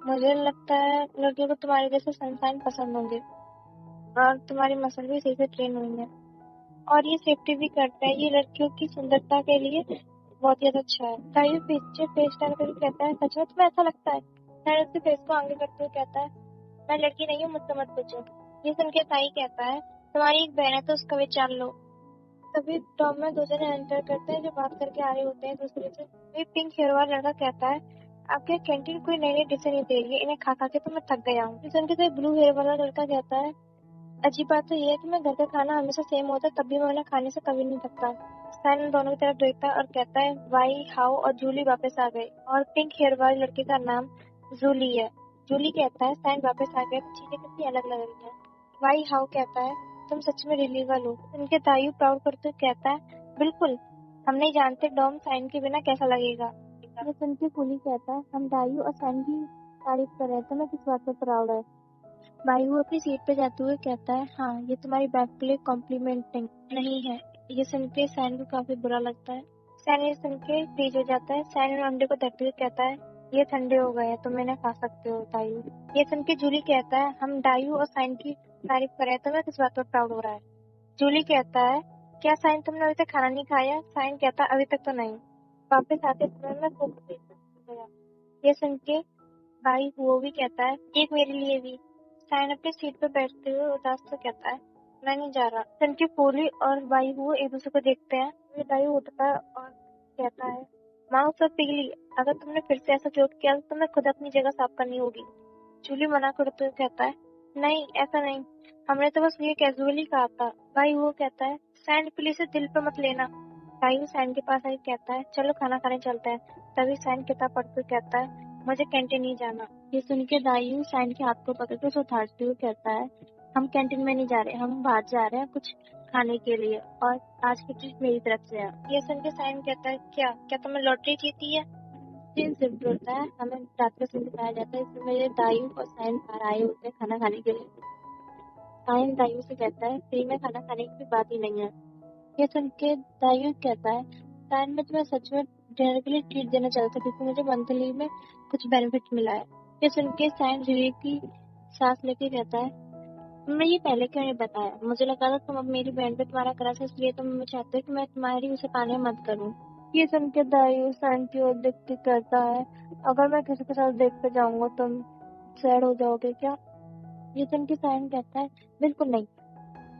Speaker 1: मुझे लगता है लड़कियों को तुम्हारे जैसे सनशाइन पसंद होंगे और तुम्हारी मसल भी सही से ट्रेन हुई है, और ये सेफ्टी भी करता है। ये लड़कियों की सुंदरता के लिए बहुत ही अच्छा है। तायू पीछे फेस टर्न करके कहता है, सच में तुम्हें ऐसा लगता है? तायू उसके फेस को आगे करते हुए कहता है, मैं लड़की नहीं हूँ, मुझसे मत पूछो। ये सुन के ताई कहता है, तुम्हारी एक बहन है तो उसका विचार लो। तभी टॉम में दो जने एंटर करते हैं जो बात करके आ रहे होते हैं दूसरे से। वही पिंक हेयर वाला लड़का कहता है, आपके कैंटीन कोई नई नई डिशें नहीं दे रही है, इन्हें खा खा के तो मैं थक गया हूँ। ये सुन के ब्लू हेयर वाला लड़का कहता है, अजीब बात तो ये है कि मैं घर का खाना हमेशा सेम होता है, तब भी मैं उन्हें खाने से कभी नहीं थकता। सैन उन दोनों की तरफ देखता है और कहता है, वाई हाउ और जूली वापस आ गए, और पिंक हेयर वाले लड़के का नाम जूली है। जूली कहता है, सैन वापस आ गया तो चीजें कितनी अलग लग रही हैं। वाई हाउ कहता है, तुम सच में रिलीवर हो। उनके दायु प्राउड करते हुए कहता है, बिल्कुल, हम नहीं जानते डॉम साइन के बिना कैसा लगेगा। ये सुन के फूली कहता है, हम दायु और सैन की तारीफ कर रहे थे, मैं किस बात पर प्राउड है? वायु अपनी सीट पे जाते हुए कहता है, हाँ ये तुम्हारी बैक के लिए कॉम्प्लीमेंट नहीं है। ये सुन के सैन को काफी बुरा लगता है। सैन ये सुन के फ्रीज हो जाता है। सैन अंडे को देखते हुए कहता है, ये ठंडे हो गए हैं, तुम इन्हें खा सकते हो दायु। ये सुन के जूली कहता है, हम दायु और सैन की तारीफ कर रहे हैं, तुम्हें किस बात पर प्राउड हो रहा है? जूली कहता है, क्या साइन तुमने अभी तक खाना नहीं खाया? साइन कहता है, अभी तक तो नहीं, वापस आते समय मैं भूख गया। ये सुन के भाई वो भी कहता है, एक मेरे लिए भी। साइन अपनी सीट पर बैठते हुए उदास से कहता है, मैं नहीं जा रहा। सन की पोली और भाई वो एक दूसरे को देखते हैं। फिर भाई उठता है और कहता है, माँ सब पिघली, अगर तुमने फिर से ऐसा जोक किया तो तुम्हें खुद अपनी जगह साफ करनी होगी। जूली मना करते हुए कहता है, नहीं ऐसा नहीं, हमने तो बस ये कैजुअली कहा था। भाई वो कहता है, सैन प्लीज से दिल पे मत लेना। भाई सैन के पास आके कहता है, चलो खाना खाने चलते हैं। तभी सैन किताब पढ़ते हुए कहता है, मुझे कैंटीन नहीं जाना। ये सुन के दायू सैन के हाथ को पकड़ के उसे उठाते हुए कहता है, हम कैंटीन में नहीं जा रहे, हम बाहर जा रहे हैं कुछ खाने के लिए, और आज की ट्रीट मेरी तरफ से है। ये सुन के सैन कहता है, क्या क्या तुम्हें लॉटरी जीती है? सीन शिफ्ट होता है, हमें रात का सीन दिखाया जाता है। इसमें मेरे दायू और सैन बाहर आए होते हैं खाना खाने के लिए। सैन दायू से कहता है, फ्री में खाना खाने की बात ही नहीं है। ये सुन के दायू कहता है, सैन मैं तुम्हें सच में डिनर के लिए ट्रीट देना चाहता क्योंकि मुझे मंथली में कुछ बेनिफिट मिला है। ये सुन के सैन रिलीफ की सांस लेके कहता है, तुमने ये पहले क्यों नहीं बताया? मुझे लगा था तुम अब मेरी बहन पे तुम्हारा क्रश है, इसलिए तुम चाहते हो कि मैं तुम्हारी उसे पाने में मत करूं। ये सुन के दायू सैन की ओर देख के कहता है, अगर मैं किसी के साथ देखते जाऊंगा तुम सैड हो जाओगे क्या? ये सुन के सैन कहता है, बिल्कुल नहीं,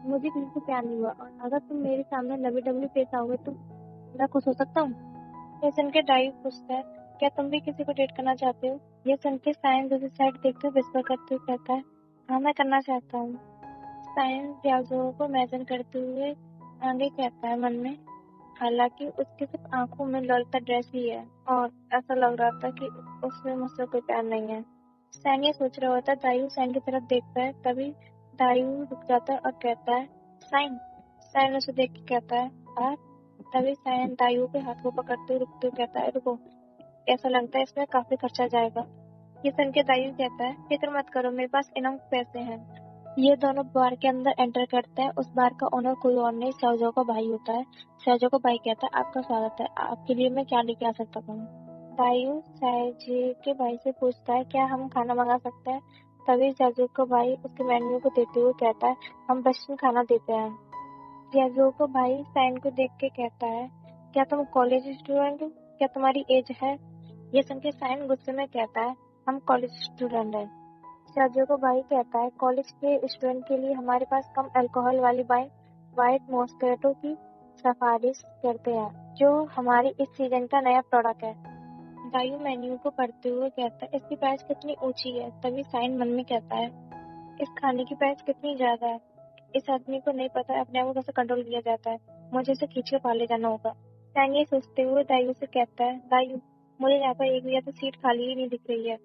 Speaker 1: मुझे किसी से प्यार नहीं हुआ, और अगर तुम मेरे सामने लवी डबली पेश आओगे तो मैं खुश हो सकता हूँ। ये सुन के दायू पूछता है, क्या तुम भी किसी को डेट करना चाहते हो? ये सुन के साइन दूसरी साइड देखते हुए विस्पर करते हुए कहता है, हाँ मैं करना चाहता हूँ। साइन रियाजों को इमेजिन करते हुए आगे कहता है मन में, हालांकि उसके सिर्फ आंखों में ललता ड्रेस ही है, और ऐसा लग रहा था कि उसमें मुझसे कोई प्यार नहीं है। सैन ये सोच रहा होता है, दायू सैन की तरफ देखता है। तभी दायू रुक जाता है और कहता है, साइन। सैन उसे देख के कहता है, हाँ। तभी सैन दायू के हाथ को पकड़ते हुए रुकते हुए कहता है, रुको, ऐसा लगता है इसमें काफी खर्चा जाएगा। ये सुन के दायू कहता है, फिक्र मत करो, मेरे पास इनफ पैसे हैं। ये दोनों बार के अंदर एंटर करते हैं। उस बार का ओनर कोई और नहीं, सौजो का भाई होता है। सौजो का भाई कहता है, आपका स्वागत है, आपके लिए मैं क्या लेके आ सकता हूँ? दायू सहजी के भाई से पूछता है क्या हम खाना मंगा सकते हैं। तभी सहजू का भाई उसके मेन्यू को देते हुए कहता है हम वेस्टर्न खाना देते हैं। सहजू का भाई साइन को देख के कहता है क्या तुम कॉलेज स्टूडेंट हो, क्या तुम्हारी एज है। ये सुन के साइन गुस्से में कहता है हम कॉलेज स्टूडेंट हैं। सहजू का भाई कहता है कॉलेज के स्टूडेंट के लिए हमारे पास कम अल्कोहल वाली वाइन व्हाइट मॉस्केटो की सिफारिश करते हैं जो हमारी इस सीजन का नया प्रोडक्ट है। दायू मेन्यू को पढ़ते हुए कहता है इसकी प्राइस कितनी ऊंची है। तभी साइन मन में कहता है इस खाने की प्राइस कितनी ज्यादा है। इस आदमी को नहीं पता अपने आप को कैसे कंट्रोल किया जाता है। मुझे इसे खींच के पाले जाना होगा। साइन ये सोचते हुए दायू से कहता है दायू मुझे यहाँ पर एक भी या तो सीट खाली ही नहीं दिख रही है।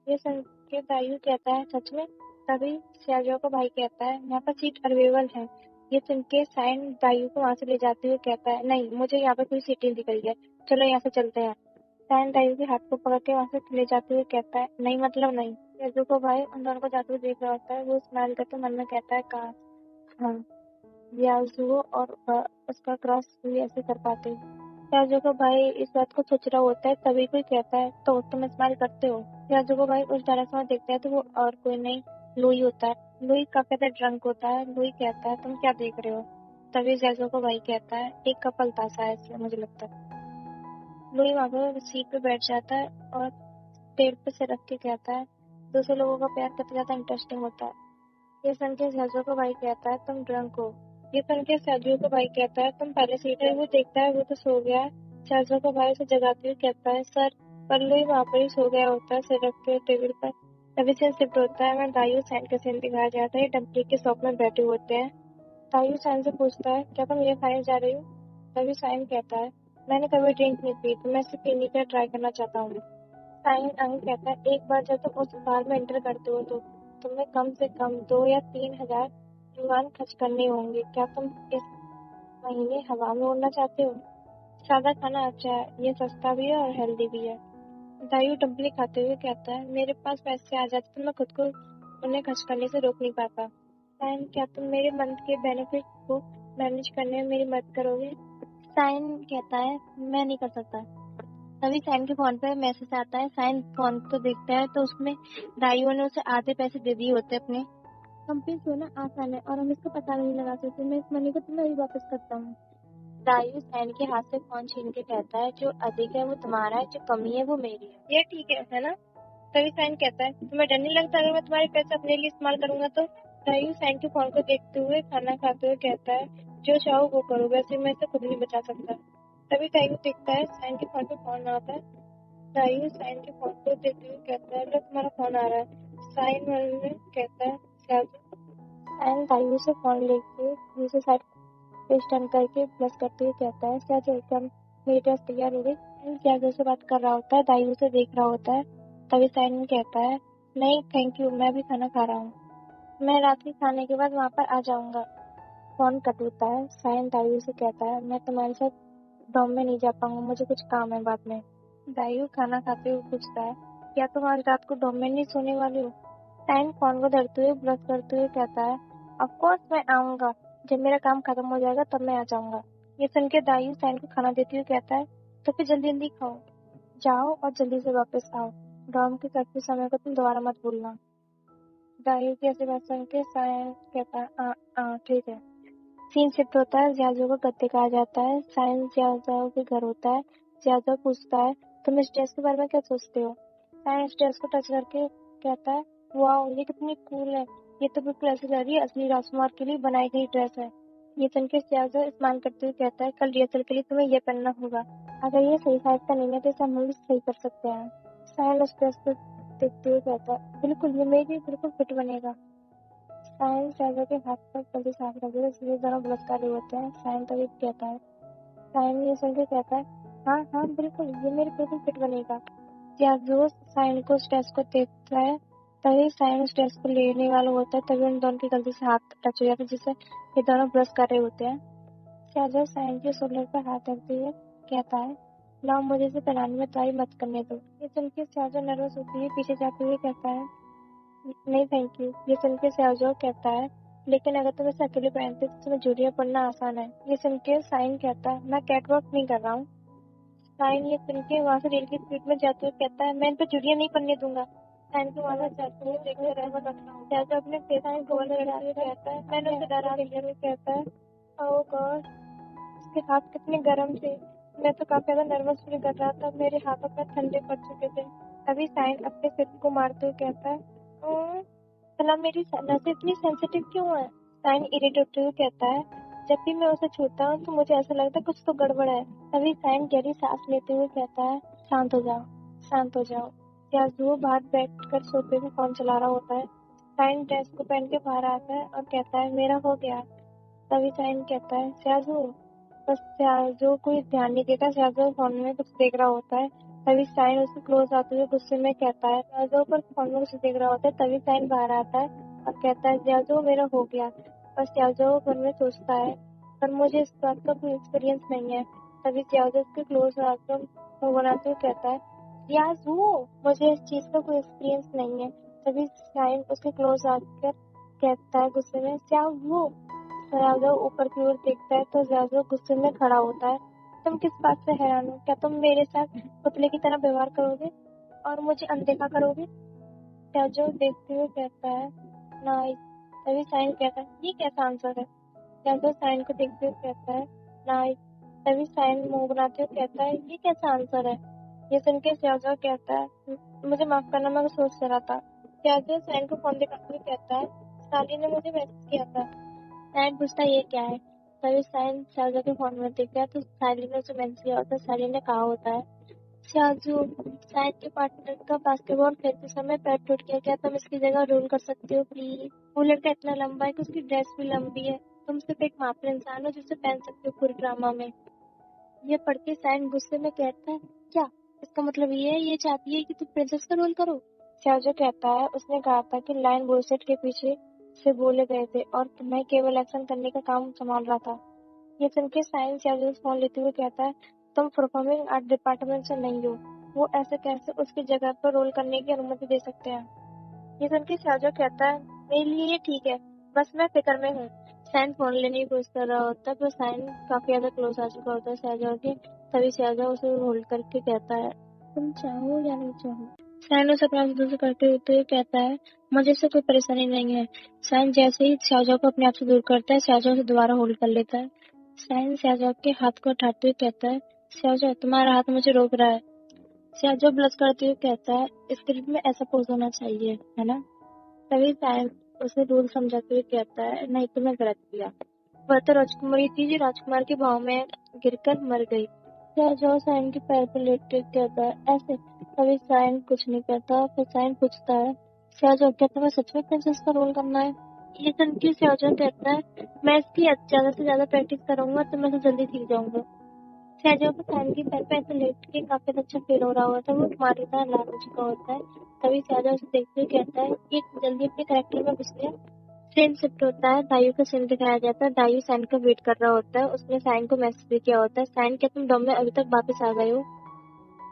Speaker 1: ये सुन के दायू कहता है सच में। तभी सयाजो का भाई कहता है यहाँ पर सीट अवेलेबल है। ये सुन के साइन दायू को वहां से ले जाते हुए कहता है नहीं मुझे यहाँ पर कोई सीट नहीं दिख रही है, चलो यहाँ से चलते हैं। साइन दायू के हाथ को पकड़ के वहां से ले जाते हुए कहता है नहीं मतलब नहीं। सयाजो का भाई उन दोनों को जाते हुए देख रहा होता है। वो स्माइल करके मन में कहता है काश हाँ याजुओ और उसका क्रॉस भी ऐसे कर पाते। याजू का भाई इस बात को सोच रहा होता है तभी कोई कहता है तो तुम इस्तेमाल करते हो। याजू का भाई उस डायरेक्शन में देखता है तो वो और कोई नहीं लुई होता है। लुई काफी ज्यादा ड्रंक होता है। लुई कहता है तुम क्या देख रहे हो। तभी याजू का भाई कहता है एक कपल तासा है इसलिए मुझे लगता है। लुई वहां पर सीट पे बैठ जाता है और पेड़ पे से रख के कहता है दूसरे लोगों का प्यार कितना ज्यादा इंटरेस्टिंग होता है। ये सुन के सहजू का भाई कहता है तुम ड्रंक हो। ये सुन के सहजू का भाई कहता है तुम पहले सीट है। वो देखता है वो तो सो गया है। सहजू का भाई उसे जगाते हुए कहता है सर पल्लू ही वहां पर ही सो गया होता है सिर रख के टेबल पर। तभी सीन शिफ्ट होता है। मैं दायू सैन का सीन दिखाया जाता है। डम्पली के शॉप में बैठे होते हैं। दायू सैन से पूछता है क्या तुम ये खाने जा रही हो। तभी साइन कहता है मैंने कभी ड्रिंक नहीं पी तो मैं इसे पीने का ट्राई करना चाहता हूँ। साइन अंग कहता है एक बार जब तुम उस बार में एंटर करते हो तो तुम्हें कम से कम 2 या 3 हजार युआन खर्च करने होंगे। क्या तुम इस महीने हवा में उड़ना चाहते हो। सादा खाना अच्छा है, ये सस्ता भी है और हेल्दी भी है। दायू डम्पली खाते हुए कहता है मेरे पास पैसे आ जाते तो मैं खुद को उन्हें खर्च करने से रोक नहीं पाता। साइन क्या तुम मेरे मंथ के बेनिफिट को मैनेज करने में मेरी मदद करोगे। साइन कहता है मैं नहीं कर सकता। तभी साइन के फोन पे मैसेज आता है। साइन फोन को देखता है तो उसमें दाइयों ने उसे आधे पैसे दे दिए होते अपने। कंप्लेंट होना आसान है और हम इसका पता नहीं लगा सकते। मैं इस मनी को तुम्हें अभी वापस करता हूँ। दायू सैन के हाथ से फोन छीन के कहता है जो अधिक है वो तुम्हारा है, जो कमी है वो मेरी है। ये ठीक है ना। तभी सैन कहता है तुम्हें डर नहीं लगता अगर मैं तुम्हारे पैसे अपने लिए इस्तेमाल करूंगा तो। दायू सैन के फोन को देखते हुए खाना खाते हुए कहता है जो चाहो वो करो, वैसे मैं इसे खुद नहीं बचा सकता। तभी दायू देखता है सैन के फोन पे फोन आता है। दायू सैन के फोन को देखते हुए कहता है लो तुम्हारा फोन आ रहा है। साइन मन में कहता है सैन दायू से फोन लेके दूसरे साइड पेश टर्न करके प्लस करते हुए कहता है क्या चलकर मेरी ड्रेस तैयार हो गई। साइन त्यागो से बात कर रहा होता है। दायू से देख रहा होता है। तभी साइन कहता है नहीं थैंक यू मैं भी खाना खा रहा हूँ, मैं रात के खाने के बाद वहाँ पर आ जाऊंगा। फोन कट होता है। साइन दायू से कहता है मैं तुम्हारे साथ डॉम में नहीं जा पाऊंगा, मुझे कुछ काम है बाद में। दायू खाना खाते हुए पूछता है क्या तुम आज रात को डॉम में नहीं सोने वाले हो। साइन फोन को धरते हुए ब्रश करते हुए कहता है ऑफ कोर्स मैं आऊंगा, जब मेरा काम खत्म हो जाएगा तब मैं आ जाऊंगा। ये सुन के दायू सैन को खाना देते हुए कहता है तो फिर जल्दी जल्दी खाओ, जाओ और जल्दी से वापस आओ। डॉम के कर्फ्यू समय को तुम दोबारा मत भूलना। दायू की ऐसी बात सुन के सैन कहता है ठीक है। सीन शिफ्ट होता है। जियाजो को गद्दे कहा जाता है। साइन जियाजो के घर होता है। जियाजो पूछता है तुम इस ड्रेस के बारे में क्या सोचते हो। साइन इस ड्रेस को टच करके कहता है वाह ये कितनी कूल है, ये तो बिल्कुल ऐसी लग रही है असली राजकुमार के लिए बनाई गई ड्रेस है। ये सुन के जियाजो स्माइल करते हुए कहता है कल रिहर्सल के लिए तुम्हें ये पहनना होगा, अगर ये सही साइज का नहीं है तो इसे हम भी सही कर सकते हैं। साइन उस ड्रेस को देखते हुए कहता है बिल्कुल ये मेरे लिए बिल्कुल फिट बनेगा। साइन शैजो के हाथ पर जल्दी साफ रखे इसलिए दोनों पुरस्कार होते हैं। साइन तभी कहता है साइन ये सुन के कहता है हाँ हाँ बिल्कुल ये मेरे बिल्कुल फिट बनेगा। जियाजो साइन को उस ड्रेस को देखता है। तभी साइन उस ड्रेस को लेने वाला होता है। तभी उन दोनों की गलती से हाथ टच हो जाता है जिससे ये दोनों ब्रश कर रहे होते हैं। जियाजो साइन के शोल्डर पर हाथ रखते हुए कहता है लाओ मुझे इसे पहनाने में तुम्हारी मदद करने दो। ये सुन के जियाजो नर्वस होती है पीछे जाते हुए कहता है नहीं थैंक यू। ये सुन के सहजो कहता है लेकिन अगर तुम इसे अकेले पहनते तो तुम्हें जूनियर पढ़ना आसान है। ये सुन के साइन कहता है मैं कैटवॉक नहीं कर रहा हूँ। साइन ये सुन के वहाँ से रेल की स्पीड में जाते हुए कहता है मैं इन पे चुड़िया नहीं पड़ने दूंगा। साइन को वहाँ से जाते हुए देखते रहे। चाचा अपने साइन को बंद करते हुए कहता है मैंने उसे डरा दिया। कहता है ओह गॉड, उसके हाथ कितने गर्म थे। मैं तो काफी ज्यादा नर्वस फील कर रहा था, मेरे हाथों पैर ठंडे पड़ चुके थे। तभी साइन अपने सिर को मारते हुए कहता है भला मेरी नसें इतनी सेंसिटिव क्यों है। साइन इरिटेट हुए कहता है जब भी मैं उसे छूता हूँ तो मुझे ऐसा लगता है कुछ तो गड़बड़ है। तभी साइन गहरी सांस लेते हुए कहता है शांत हो जाओ, शांत हो जाओ। याजुओ बाहर बैठकर सोफे में फोन चला रहा होता है। साइन ड्रेस को पहन के बाहर आता है और कहता है मेरा हो गया। तभी साइन कहता है स्याजू। बस स्याजू कोई ध्यान नहीं देता, स्याजू फोन में कुछ देख रहा होता है। तभी साइन उससे क्लोज आते हुए गुस्से में कहता है स्याजू पर फोन में कुछ देख रहा होता है। तभी साइन बाहर आता है और कहता है स्याजू मेरा हो गया। बस स्याजू मन में सोचता है पर मुझे इस बात का कोई एक्सपीरियंस नहीं है। तभी स्याजू उसके क्लोज आकर मुंह बनाते हुए कहता है स्याजू मुझे इस चीज का कोई एक्सपीरियंस नहीं है। तभी साइन उसके क्लोज आकर कहता है गुस्से में स्याजू। ज्यादा ऊपर की ओर देखता है तो ज्यादा गुस्से में खड़ा होता है। तुम किस बात से हैरान हो? क्या तुम मेरे साथ पुतले की तरह व्यवहार करोगे और मुझे अनदेखा करोगे? ज्याजो देखते हुए कहता है नाइस। तभी साइन कहता है ये कैसा आंसर है? ज्याजो साइन को देखते हुए कहता है नाइस। तभी साइन मुंह बनाते हुए कहता है ये कैसा आंसर है? ये सुन के ज्याजो कहता है मुझे माफ करना, मैं सोच रहा था। ज्याजो साइन को फोन दिखाते हुए कहता है साली ने मुझे मैसेज किया था। साइन पूछता ये क्या है? तभी साइन शाहजहा के फोन में दिख गया तो साली ने उसे मैसेज किया होता है। साली ने कहा होता है शाहजू साइन के पार्टनर का बास्केटबॉल खेलते समय पैर टूट गया, क्या तुम इसकी जगह रोल कर सकती हो प्लीज? वो लड़का इतना लंबा है कि उसकी ड्रेस भी लंबी है। तुम सिर्फ एक मात्र इंसान हो जिसे पहन सकते हो पूरे ड्रामा में। ये पढ़ के साइन गुस्से में कहता है क्या इसका मतलब ये है ये चाहती है कि तुम प्रिंसेस का रोल करो? शाहजू कहता है उसने कहा था कि लाइन बुलसेट के पीछे से बोले गए थे और मैं केवल एक्शन करने का काम संभाल रहा था। ये सुन के साइन शाहजू फोन लेते हुए कहता है तुम परफॉर्मिंग आर्ट डिपार्टमेंट से नहीं हो। वो ऐसे कैसे उसकी जगह पर रोल करने की अनुमति दे सकते हैं? ये सुन के शाहजू कहता है मेरे लिए ये ठीक है, बस मैं फिक्र में हूँ। साइन फोन लेने की कोशिश कर रहा होता है पर साइन काफी ज्यादा क्लोज आ चुका होता है शाहजहा के। तभी शाहजहा उसे होल्ड करके कहता है तुम चाहो या नहीं चाहो। साइन उसे अपना दूर करते हुए कहता है मुझे इससे कोई परेशानी नहीं है। साइन जैसे ही शाहजहा को अपने आप से दूर करता है शाहजहा उसे दोबारा होल्ड कर लेता है। साइन शाहजहा के हाथ को हटाते हुए कहता है शाहजहा तुम्हारा हाथ मुझे रोक रहा है। शाहजहा ब्लश करते हुए कहता है स्क्रिप्ट में ऐसा पोज होना चाहिए है ना? तभी साइन उसे रूल समझाते हुए कहता है नहीं तुमने गलत किया। वह तो राजकुमारी थी जो राजकुमार के भाव में गिरकर मर गई। शाहजहा साइन के पैर पर लेट कर कहता है ऐसे। तभी साइन कुछ नहीं कहता। फिर साइन पूछता है शाहजहा क्या तुम्हें सच में प्रिंसेस का रोल करना है? ये सुन के शाहजहा कहता है मैं इसकी ज्यादा से ज्यादा प्रैक्टिस करूंगा तो मैं तो जल्दी सीख जाऊंगा। शाहजहा को साइन के पैर पे ऐसे लेट के काफी अच्छा फील हो रहा होता है। वो तुम्हारी तरह लाल हो चुका होता है। तभी शाहजहा उसे देखते हुए कहता है ये जल्दी अपने कैरेक्टर में घुस गया। सीन शिफ्ट होता है, दायू का सीन दिखाया जाता है। दायू साइन का वेट कर रहा होता है। उसने साइन को मैसेज भी किया होता है साइन क्या तुम डॉम में अभी तक वापस आ गए हो?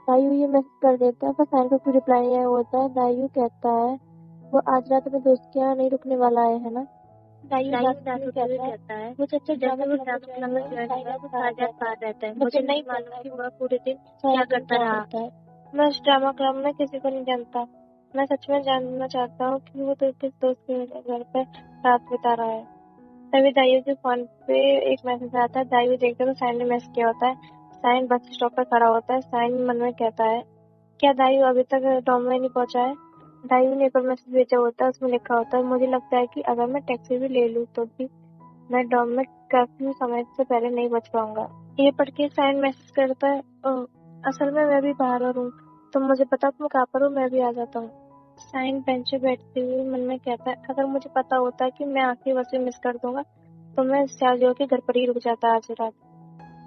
Speaker 1: दायू ये मैसेज कर देता है पर साइन को कोई रिप्लाई नहीं होता है। दायू कहता है वो आज रात में दोस्त के यहाँ नहीं रुकने वाला है ना? दायू रात में कहता है वो सच्चा ड्रामा क्लब में ज्वाइन हुआ, वो सारी रात बाहर रहता है। मुझे नहीं मालूम कि वह पूरे दिन क्या करता रहा। मैं उस ड्रामा क्लब में किसी को नहीं जानता। मैं सच में जानना चाहता हूँ कि वो तो किस दोस्त के घर पर रात बिता रहा है। तभी दायू के फोन पे एक मैसेज आता है। दायू देखता है तो साइन ने मैसेज किया होता है। साइन बस स्टॉप पर खड़ा होता है। साइन मन में कहता है क्या दायू अभी तक डॉम में नहीं पहुंचा है? दायू ने एक और मैसेज भेजा होता है। उसमें लिखा होता है मुझे लगता है कि अगर मैं टैक्सी भी ले लूँ तो भी मैं डॉम में कर्फ्यू समय से पहले नहीं बच पाऊंगा। ये पढ़ के साइन मैसेज करता है "ओह, असल में मैं भी बाहर हूँ, तुम मुझे पता तुम कहाँ पर हो, मैं भी आ जाता हूँ। साइन बेंच पे बैठते हुए मन में कहता है अगर मुझे पता होता कि मैं आखिरी बस मिस कर दूंगा तो मैं शाहजहा के घर पर ही रुक जाता आज रात।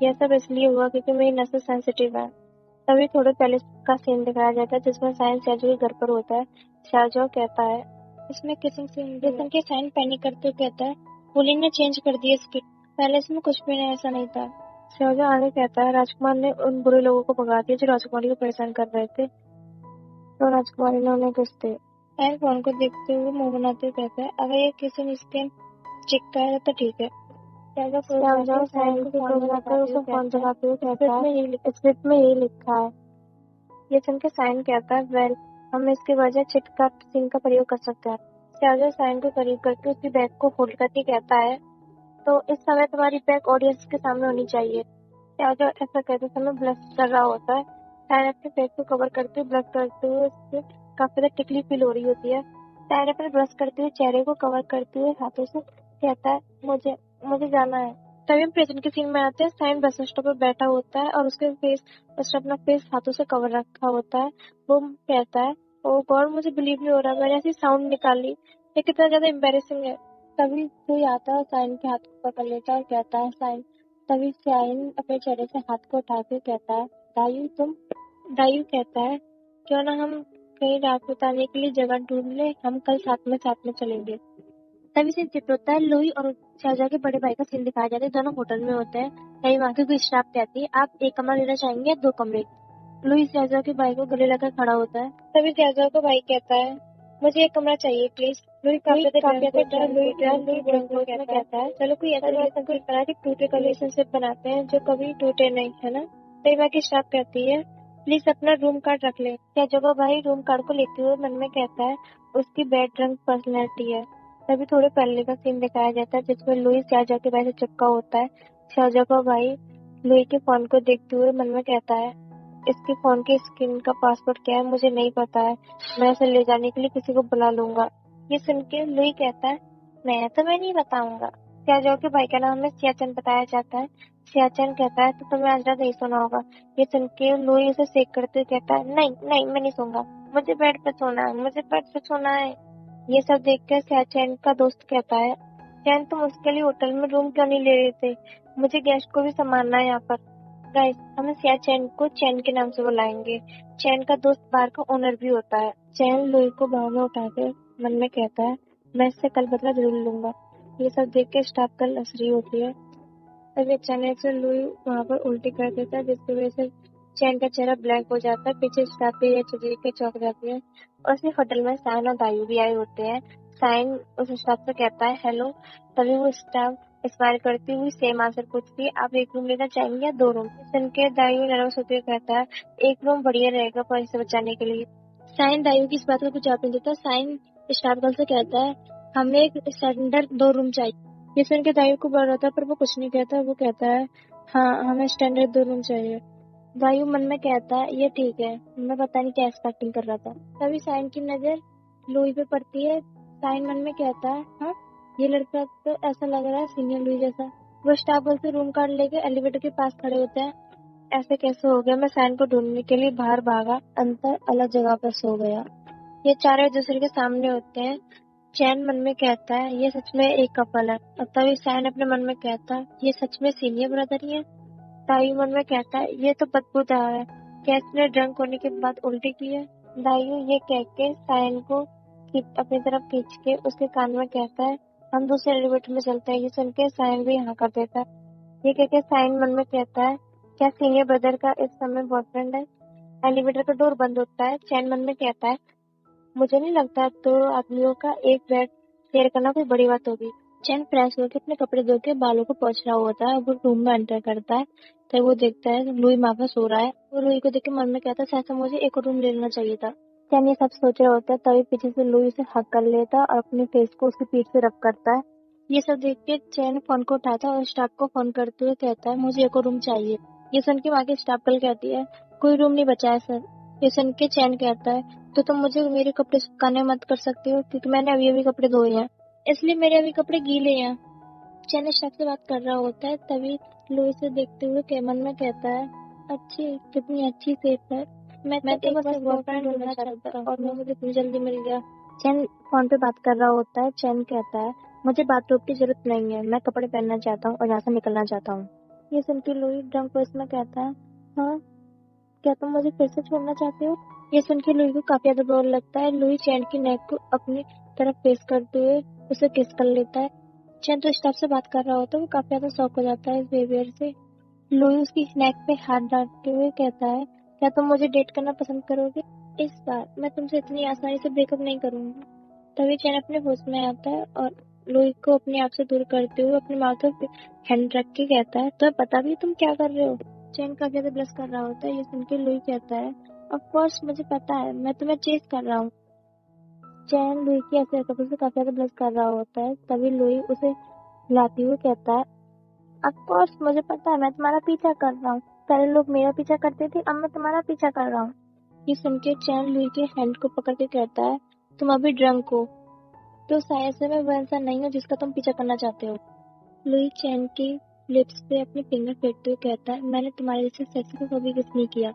Speaker 1: यह सब इसलिए हुआ क्योंकि मेरी नसें सेंसिटिव है। तभी थोड़े पहले का सीन दिखाया जाता है जिसमें साइन शाहजहा के घर पर होता है। शाहजहा कहता है इसमें किसिंग सीन जिसम के साइन पैनिक करते हुए कहता है पुलिन ने चेंज कर दिया स्क्रिप्ट, पहले इसमें कुछ भी नहीं ऐसा नहीं था। शाहजहा आगे कहता है राजकुमार ने उन बुरे लोगों को भगा दिया जो राजकुमारी को परेशान कर रहे थे तो राजकुमारी ने उन्हें कुछ थे। साइन फोन को देखते हुए मुंह बनाते हुए कहता है अगर ये किसी स्क्रीन चिपका है तो ठीक है। जाओ साइन के रूम जाकर उसे फोन चलाते हुए कहता है स्क्रिप्ट में यही लिखा है। ये सुन के साइन कहता है वेल हम इसकी वजह चिट का सीन का प्रयोग कर सकते हैं। जाओ साइन को करीब करके उसकी बैग को होल्ड करके कहता है तो इस समय तुम्हारी बैग ऑडियंस के सामने होनी चाहिए। जाओ ऐसा कहते समय ब्लश कर रहा होता है। साइन अपने फेस को कवर करते हुए ब्लश करते हुए उससे काफी ज्यादा टिकली फील हो रही होती है। साइन अपने ब्लश करते हुए चेहरे को कवर करते हुए हाथों से कहता है मुझे जाना है। तभी हम प्रेजेंट के सीन में आते हैं। साइन बस स्टॉप पर बैठा होता है और उसने अपना फेस हाथों से कवर रखा होता है। वो कहता है ओ गॉड मुझे बिलीव नहीं हो रहा मैंने ऐसी साउंड निकाली ये कितना ज्यादा एम्बेरेसिंग है। तभी कोई आता है और साइन के हाथ को पकड़ लेता है और कहता है साइन तभी साइन अपने चेहरे से हाथ को उठा के कहता है दायू कहता है क्यों ना हम कहीं रात बिताने के लिए जगह ढूंढ ले हम कल साथ में चलेंगे। तभी सीन शिफ्ट होता है। लुई और शाहजहाँ के बड़े भाई का सीन दिखाया जाता है। दोनों होटल में होते हैं। तभी वहाँ की कोई स्टाफ कहती है आप एक कमरा लेना चाहेंगे या 2 कमरे। लुई शाहजहाँ के भाई को गले लगाकर खड़ा होता है। तभी शाहजहाँ का भाई कहता है मुझे एक कमरा चाहिए प्लीज। लुई काफी ड्रंक में कहता है चलो कोई ऐसा रिलेशनशिप बना कि टूटे का रिलेशनशिप बनाते हैं जो कभी टूटे नहीं है ना। तभी वहाँ की स्टाफ कहती है प्लीज अपना रूम कार्ड रख ले। शाहजहाँ का भाई रूम कार्ड को लेते हुए मन में कहता है उसकी बैड ड्रंक पर्सनैलिटी है। तभी थोड़े पहले का सीन दिखाया जाता है जिसमें लुई शाहजहाँ के भाई से चिपका होता है। शाहजहाँ का भाई लुई के फोन को देखते हुए मन में कहता है इसके फोन की स्क्रीन का पासवर्ड क्या है मुझे नहीं पता है मैं इसे ले जाने के लिए किसी को बुला लूंगा। ये सुन के लुई कहता है मैं तुम्हें नहीं बताऊंगा। शाहजहाँ के भाई का नाम हमें सियाचन बताया जाता है। सियाचन कहता है तो तुम्हें आज रात नहीं सोना होगा। ये सुन के लुई उसे सेक करते हुए कहता है नहीं मैं नहीं सोऊंगा मुझे बेड पे सोना है। ये सब देखकर सियाचन का दोस्त कहता है चैन तुम उसके लिए होटल में रूम क्यों नहीं ले रहे थे मुझे गेस्ट को भी संभालना है यहाँ पर। गाइस हम सियाचन को चैन के नाम से बुलाएंगे। चैन का दोस्त बार का ओनर भी होता है। चैन लुई को बाहों में उठाकर मन में कहता है मैं इससे कल बदला जरूर लूंगा। ये सब देख के स्टाफ कल हंस रही होती है। तभी अचानक से लुई वहाँ पर उल्टी कर देता है जिसकी वजह से चैन का चेहरा ब्लैक हो जाता है। पीछे स्टाफ भी चुजरी के चौक जाती है और उसी होटल में साइन और दायू भी आए होते हैं। साइन उस स्टाफ से कहता है हेलो। तभी वो स्टाफ स्माइल करती हुई सेम आंसर पूछती है आप एक रूम लेना चाहेंगे या 2 रूम। सुन के दायू नर्वस होते हुए कहता है एक रूम बढ़िया रहेगा पैसे बचाने के लिए। साइन दायू की इस बात का कुछ जवाब नहीं देता। साइन स्टाफ गर्ल से कहता है हमें एक स्टैंडर्ड 2 रूम चाहिए। ये सुन के दायू को बुरा होता है पर वो कुछ नहीं कहता। वो कहता है हाँ हमें स्टैंडर्ड 2 रूम चाहिए। दायू मन में कहता है ये ठीक है मैं पता नहीं क्या एक्सपेक्टिंग कर रहा था। तभी साइन की नजर लुई पे पड़ती है। साइन मन में कहता है हाँ ये लड़का तो ऐसा लग रहा है सीनियर लुई जैसा। वो स्टाफ गर्ल से रूम कार्ड लेके एलिवेटर के पास खड़े होते हैं। ऐसे कैसे हो गया मैं साइन को ढूंढने के लिए बाहर भागा अंतर अलग जगह पर सो गया। ये चारों एक दूसरे के सामने होते हैं। चैन मन में कहता है ये सच में एक कपल है। और तभी साइन अपने मन में कहता है ये सच में सीनियर ब्रदर ही है। दायू मन में कहता है ये तो बदबूदार है क्या इसने ड्रंक होने के बाद उल्टी की है। दायू ये कह के साइन को अपनी तरफ खींच के उसके कान में कहता है हम दूसरे एलिवेटर में चलते हैं। ये सुन के साइन भी यहाँ कर देता है। ये कह के साइन मन में कहता है क्या सीनियर ब्रदर का इस समय बॉयफ्रेंड है। एलिवेटर का डोर बंद होता है। चैन मन में कहता है मुझे नहीं लगता 2 आदमियों का एक बेड शेयर करना कोई बड़ी बात होगी। चैन फ्रेश होकर अपने कपड़े धो के बालों को पोंछ रहा होता है। वो रूम में एंटर करता है तो वो देखता है लुई वहाँ पर सो रहा है। वो लुई को देख के मन में कहता है शायद मुझे एक और रूम ले लेना चाहिए था। चैन ये सब सोच रहा होता है तभी पीछे से लुई उसे हक कर लेता है और अपने फेस को उसकी पीठ से रब करता है। ये सब देख के चैन फोन को उठाता है और स्टाफ को फोन करते हुए कहता है मुझे एक और रूम चाहिए। ये सुन के वहाँ की स्टाफ गर्ल कहती है कोई रूम नहीं बचा है सर। ये सुन के चैन कहता है तो तुम मुझे मेरे कपड़े सुखाने मत कर सकते हो क्योंकि मैंने अभी अभी कपड़े धोए हैं इसलिए मेरे अभी कपड़े गीले हैं। चैन स्टाफ से बात कर रहा होता है तभी लुई से देखते हुए मन में कहता है अच्छी कितनी अच्छी सेफ है। मैं तो बस एक बॉयफ्रेंड ढूंढना चाहता और मुझे कितनी जल्दी मिल गया। चैन फोन पे बात कर रहा होता है। चैन कहता है मुझे बाथरूम की जरूरत नहीं है मैं कपड़े पहनना चाहता हूँ और यहाँ से निकलना चाहता हूँ। ये सुन के लुई ड्रंक वॉइस में कहता है हाँ क्या तुम मुझे फिर से छोड़ना चाहते हो। ये सुन के लुई को काफी ज्यादा बुरा लगता है। लुई चैन की नेक को अपनी तरफ फेस करते हुए उसे किस कर लेता है। चैन तो स्टाफ से बात कर रहा होता है। वो काफी ज्यादा शॉक हो जाता है इस बिहेवियर से। लुई उसकी नेक पे हाथ डालते हुए कहता है क्या तुम मुझे डेट करना पसंद करोगे। इस बार मैं तुमसे इतनी आसानी से ब्रेकअप नहीं करूंगा। तभी चैन अपने होश में आता है और लुई को अपने आप से दूर करते हुए अपने माथे पे हैंड रख के कहता है, तो पता भी तुम क्या कर रहे हो? चैन काफी ज्यादा ब्लश कर रहा होता है। ये सुन के लुई कहता है, ऑफ कोर्स मुझे पता है, मैं तुम्हें चेस कर रहा हूँ। चैन लुई की ऐसे हरकतों से काफी ज्यादा ब्लश कर रहा होता है। तभी लुई उसे हिलाते हुए कहता है, ऑफ कोर्स मुझे पता है, मैं तुम्हारा पीछा कर रहा हूँ। पहले लोग मेरा पीछा करते थे, अब मैं तुम्हारा पीछा कर रहा हूँ। ये सुन के चैन लुई के हैंड को पकड़ के कहता है, तुम अभी ड्रंक हो, तो शायद से मैं वह इंसान नहीं हूँ जिसका तुम पीछा करना चाहते हो। लुई चैन की लिप्स पे अपने फिंगर फेरते हुए कहता है, मैंने तुम्हारे जैसे सेक्सी को कभी किस नहीं किया।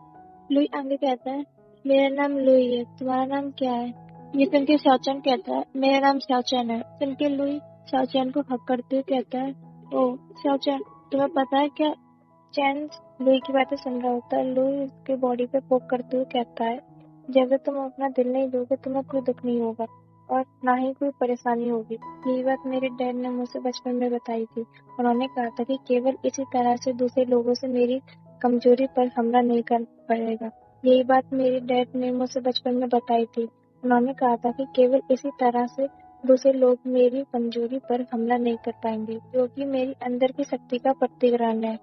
Speaker 1: लुई आगे कहता है, मेरा नाम लुई है, तुम्हारा नाम क्या है? ये सुन के शाओचैन कहता है, मेरा नाम शाओचैन है। सुन के लुई शाओचैन को हक करते हुए कहता है, ओ शाओचैन, तुम्हें पता है क्या? चैन लुई की बातें सुन रहा होता है। लुई उसके बॉडी पे पोक करते हुए कहता है, जब तक तुम अपना दिल नहीं दोगे तुम्हें कोई दुख नहीं होगा और ना ही कोई परेशानी होगी। यही बात मेरे डैड ने मुझसे बचपन में बताई थी। उन्होंने कहा था कि केवल इसी तरह से दूसरे लोगों से मेरी कमजोरी पर हमला नहीं कर पड़ेगा। यही बात मेरे डैड ने मुझसे बचपन में बताई थी। उन्होंने कहा था कि केवल इसी तरह से दूसरे लोग मेरी कमजोरी पर हमला नहीं कर पाएंगे, जो कि मेरी अंदर की शक्ति का प्रतिग्रहण है।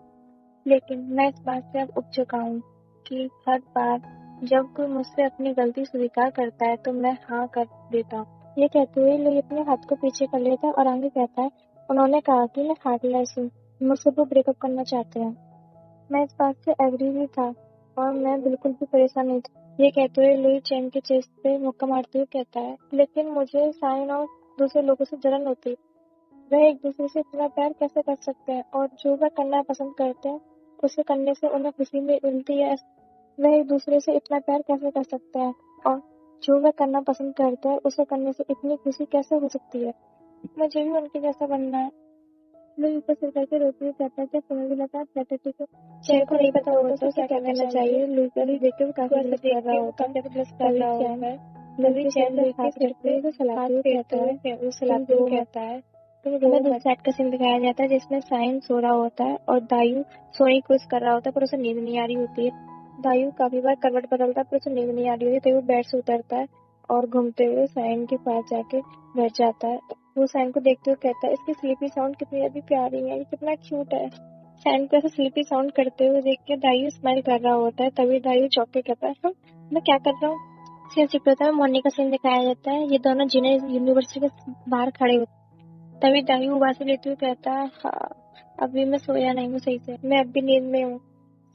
Speaker 1: लेकिन मैं इस बात से अब उब चुका हूँ कि हर बार जब कोई मुझसे अपनी गलती स्वीकार करता है तो मैं हाँ कर देता हूँ। ये कहते हुए लुई अपने हाथ को पीछे कर लेता है और आगे कहता है, उन्होंने कहा कि मैं हार्टलेस हूँ, मुझसे वो ब्रेकअप करना चाहते हैं। मैं इस बात से एग्री भी था और मैं बिल्कुल भी परेशान नहीं था। ये कहते हुए लुई चैन के चेस्ट पे मुक्का मारते हुए कहता है, लेकिन मुझे साइन और दूसरे लोगों से जलन होती है। वह एक दूसरे से इतना प्यार कैसे कर सकते हैं और जो वह करना पसंद करते हैं उसे करने से उन्हें खुशी मिलती है। वह एक दूसरे से इतना प्यार कैसे कर सकते हैं और जो वह करना पसंद करते हैं उसे करने से इतनी खुशी कैसे हो सकती है? मुझे भी उनके जैसा बनना है। लुई ऊपर सिर करके रोते हुए कहता है, क्या तुम्हें भी लगा पैथेटिक हो? चैन को नहीं पता होता उसे क्या करना चाहिए। लुई को देख के वो काफी ब्लश कर रहा होता है। तभी चैन लुई के सिर पे उसे सलाते हुए कहता है, हमें दूसरी साइड का सीन दिखाया जाता है जिसमें साइन सो रहा होता है और दायू सोने की कोशिश कर रहा होता है पर उसे नींद नहीं आ रही होती है। दायू काफी बार करवट बदलता है पर उसे नींद नहीं आ रही होती, तो वो बेड से उतरता है और घूमते हुए साइन के पास जाके बैठ जाता है। वो साइन को देखते हुए कहता है, इसकी स्लीपी साउंड कितनी ज्यादा प्यारी है, ये कितना क्यूट है। साइन को ऐसे स्लीपी साउंड करते हुए देख के दायू स्माइल कर रहा होता है। तभी दायू चौंक के कहता है, मैं क्या कर रहा हूँ? सीन शिफ्ट होता है, मॉर्निंग का सीन दिखाया जाता है। ये दोनों जीनियर यूनिवर्सिटी के बाहर खड़े होते हैं। तभी दायू उबासी लेते हुए कहता है, हाँ अभी मैं सोया नहीं हूँ सही से, मैं अभी नींद में हूँ।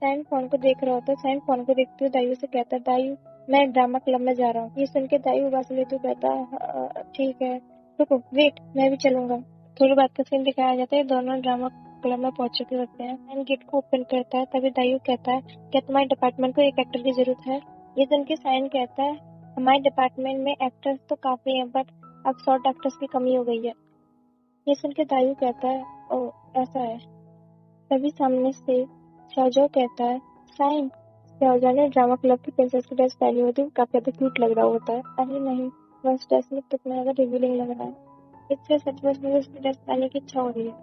Speaker 1: सैन फोन को देख रहा होता है। सैन फोन को देखते हुए दायू से कहता है, दायू मैं ड्रामा क्लब में जा रहा हूँ। ये सुन के दायू उबासी लेते हुए कहता है, "हाँ, ठीक है, रुको वेट मैं भी चलूंगा।" थोड़ी बात का सीन दिखाया जाता है। दोनों ड्रामा क्लब में पहुंच चुके होते हैं। सैन गेट को ओपन करता है। तभी दायू कहता है, क्या तुम्हारे डिपार्टमेंट को एक एक्टर की जरूरत है? ये सुन के सैन कहता है, हमारे डिपार्टमेंट में एक्टर्स तो काफी हैं बट अब शॉर्ट एक्टर्स की कमी हो गई है। ये सुन के दायू कहता है, ओह ऐसा है। तभी सामने से शाओजो कहता है, साइन। शाओजो ने ड्रामा क्लब की प्रिंसेस की ड्रेस पहनी होती है, काफी ज्यादा क्यूट लग रहा होता है। अरे नहीं, वह इस ड्रेस में कितना ज्यादा रिवीलिंग लग रहा है, इससे सचमुच मुझे उसकी ड्रेस पहनने की इच्छा हो रही है।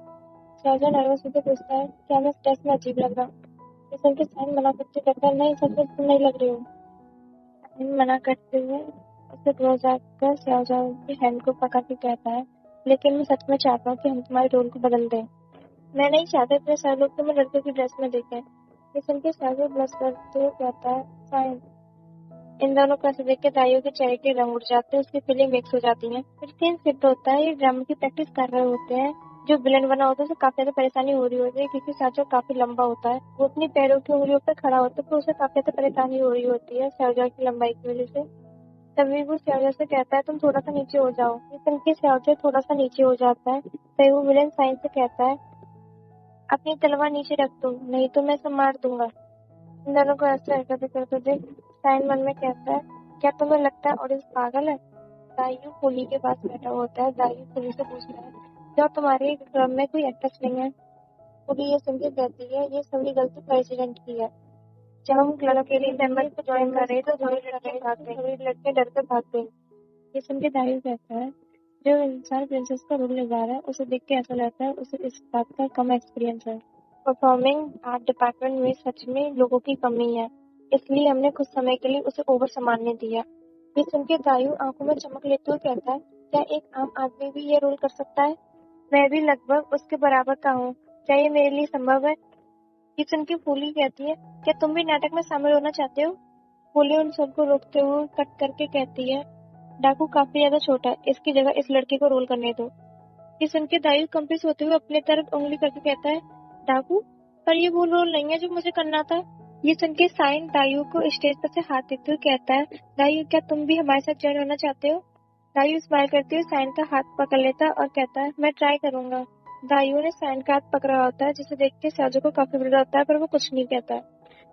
Speaker 1: शाओजो नर्वस होकर पूछता है, क्या मैं इस ड्रेस में अजीब लग रहा हूँ? इस उनके साइन मना करते कहता है, नहीं सचमुच तुम नहीं लग रही हो। साइन मना करते हुए उसे क्लोज आकर शाओजो की हैंड को पकड़ के कहता है, लेकिन मैं सच में चाहता हूँ कि हम तुम्हारे रोल को बदल दें। मैं नहीं चाहता इतने सारे लोग तुम्हें लड़के की ड्रेस में देखें। ये सुन के सागर ब्लश करते हुए कहता है, फाइन। इन दोनों को ऐसे देख के दाइयों के चेहरे के रंग उड़ जाते हैं, उसकी फीलिंग मिक्स हो जाती है। फिर सीन शिफ्ट होता है। ये ड्रामा की प्रैक्टिस कर रहे होते हैं। जो विलन बना होता है उसे काफी ज्यादा परेशानी हो रही होती है क्योंकि साजो काफी लंबा होता है। वो अपनी पैरों की उंगलियों पर खड़ा होता है तो उसे काफी ज्यादा परेशानी हो रही होती है साजो की लंबाई की वजह से। तभी वो साजो से कहता है, तुम थोड़ा सा नीचे हो जाओ। ये सुन के साजो थोड़ा सा नीचे हो जाता है। तभी वो विलन साइन से कहता है, अपनी तलवार नीचे रख दो नहीं तो मैं इसे मार दूंगा। इन दोनों को ऐसे हरकतें करते देख साइन मन में कहता है, क्या तुम्हें लगता है ऑडियंस पागल है? दाइयू पुली के पास बैठा होता है। दाइयू पुली से पूछता है, क्या तुम्हारे क्लब में कोई एक्ट्रेस नहीं है? पुली ये सुन के कहती है, ये सभी गलती प्रेसिडेंट की है। जब हम क्लब के लिए मेंबर्स को ज्वाइन कर रहे थे तो सभी लड़के डर के भाग गए। ये सुन के दाइयू कहता है, जो इंसान प्रिंसेस का रोल निभा रहा है उसे देख के ऐसा लगता है उसे इस बात का कम एक्सपीरियंस है। परफॉर्मिंग आर्ट डिपार्टमेंट में सच में लोगों की कमी है, इसलिए हमने कुछ समय के लिए उसे ओवर संभालने दिया। ये सुन के दायू आंखों में चमक लेते हुए कहता है, क्या एक आम आदमी भी ये रोल कर सकता है? मैं भी लगभग उसके बराबर का हूँ। क्या ये मेरे लिए संभव है? ये सुन के फूली कहती है, क्या तुम भी नाटक में शामिल होना चाहते हो? फूली उन सबको रोकते हुए कट करके कहती है, डाकू काफी ज्यादा छोटा है, इसकी जगह इस लड़के को रोल करने दो। ये सुन के दायु कंपित होते हुए अपने तरफ उंगली करके कहता है, डाकू, पर ये वो रोल नहीं है जो मुझे करना था। ये सुन के साइन दायु को स्टेज पर से हाथ देते हुए कहता है, दायु, क्या तुम भी हमारे साथ ज्वाइन होना चाहते हो? दायु स्माइल करते हुए साइन का हाथ पकड़ लेता है और कहता है, मैं ट्राई करूंगा। दायु ने साइन का हाथ पकड़ा होता है, जिसे देख के स्याजो को काफी बुरा होता है, पर वो कुछ नहीं कहता।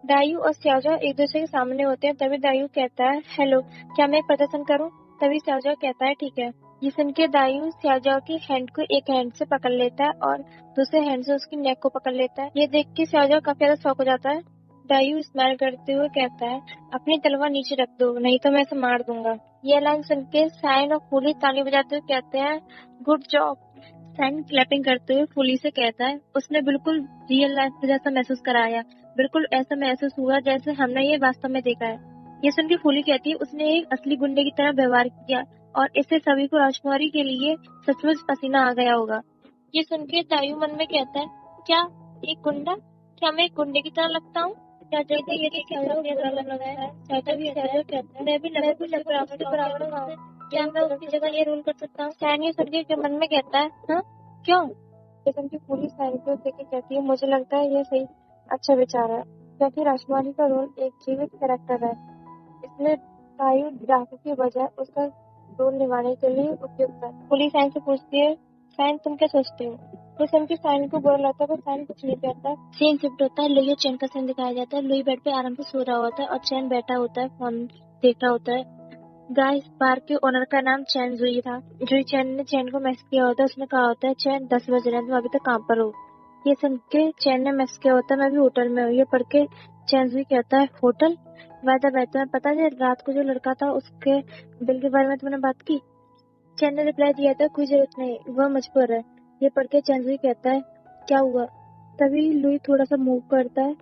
Speaker 1: दायु और स्याजो एक दूसरे के सामने होते हैं। तभी दायु कहता है, हेलो, क्या मैं प्रदर्शन करूं? तभी स्याजो कहता है, ठीक है। ये सुन के दायु स्याजो की हैंड को एक हैंड से पकड़ लेता है और दूसरे हैंड से उसकी नेक को पकड़ लेता है। ये देख के स्याजो काफी ज्यादा शॉक हो जाता है। दायु स्माइल करते हुए कहता है, अपनी तलवार नीचे रख दो, नहीं तो मैं इसे मार दूंगा। ये लाइन सुन के साइन और फूली ताली बजाते हुए कहते हैं, गुड जॉब। साइन क्लैपिंग करते हुए फूली से कहता है, उसने बिल्कुल रियल लाइफ जैसा महसूस कराया, बिल्कुल ऐसा महसूस हुआ जैसे हमने ये वास्तव में देखा है। ये सुन के फूली कहती है, उसने एक असली गुंडे की तरह व्यवहार किया और इससे सभी को राजकुमारी के लिए सचमुच पसीना आ गया होगा। ये सुन के दायु मन में कहता है, क्या एक गुंडा? क्या मैं एक गुंडे की तरह लगता हूँ? क्या जल्दी ये क्या बुरा लगा है? कहता है, मैं भी बराबर का हूँ। क्या मैं उसकी जगह ये रोल कर सकता हूँ? सैन ये सुन के मन में कहता है, हाँ, क्यों? लेकिन की पूरी सैन को देख के कहती है, मुझे लगता है ये सही अच्छा विचार है, क्योंकि राजकुमारी का रोल एक जीवित कैरेक्टर है, इसलिए दायु डाकू की बजाय उसका रोल निभाने के लिए उपयुक्त है। पुलिस साइन से पूछती है, साइन तुम क्या सोचते हो? तो सन की साइन को बुरा लगता है, पर साइन कुछ नहीं कहता। सीन शिफ्ट होता है, लुई और चैन का सीन दिखाया जाता है। लुई बेड पे आराम से सो रहा होता है और चैन बैठा होता है, फोन देख रहा होता है। गाइस, बार के ओनर का नाम चैन जुई था। जुई चैन ने चैन को मैसेज किया होता है। उसने कहा होता है, चैन 10 बज रहे हैं, तुम अभी तक काम पर हो। ये सुन के चैन ने मैसेज किया होता है, मैं भी होटल में हूँ। ये पढ़ के चैन जुई कहता है, होटल? वादा बैठा है, पता है रात को जो लड़का था उसके बिल के बारे में तुमने बात की? चैन ने रिप्लाई दिया था, कोई जरूरत नहीं, वह मुझ पर है। ये पढ़ के चैन जुई कहता है, क्या हुआ? तभी लुई थोड़ा सा मूव करता है।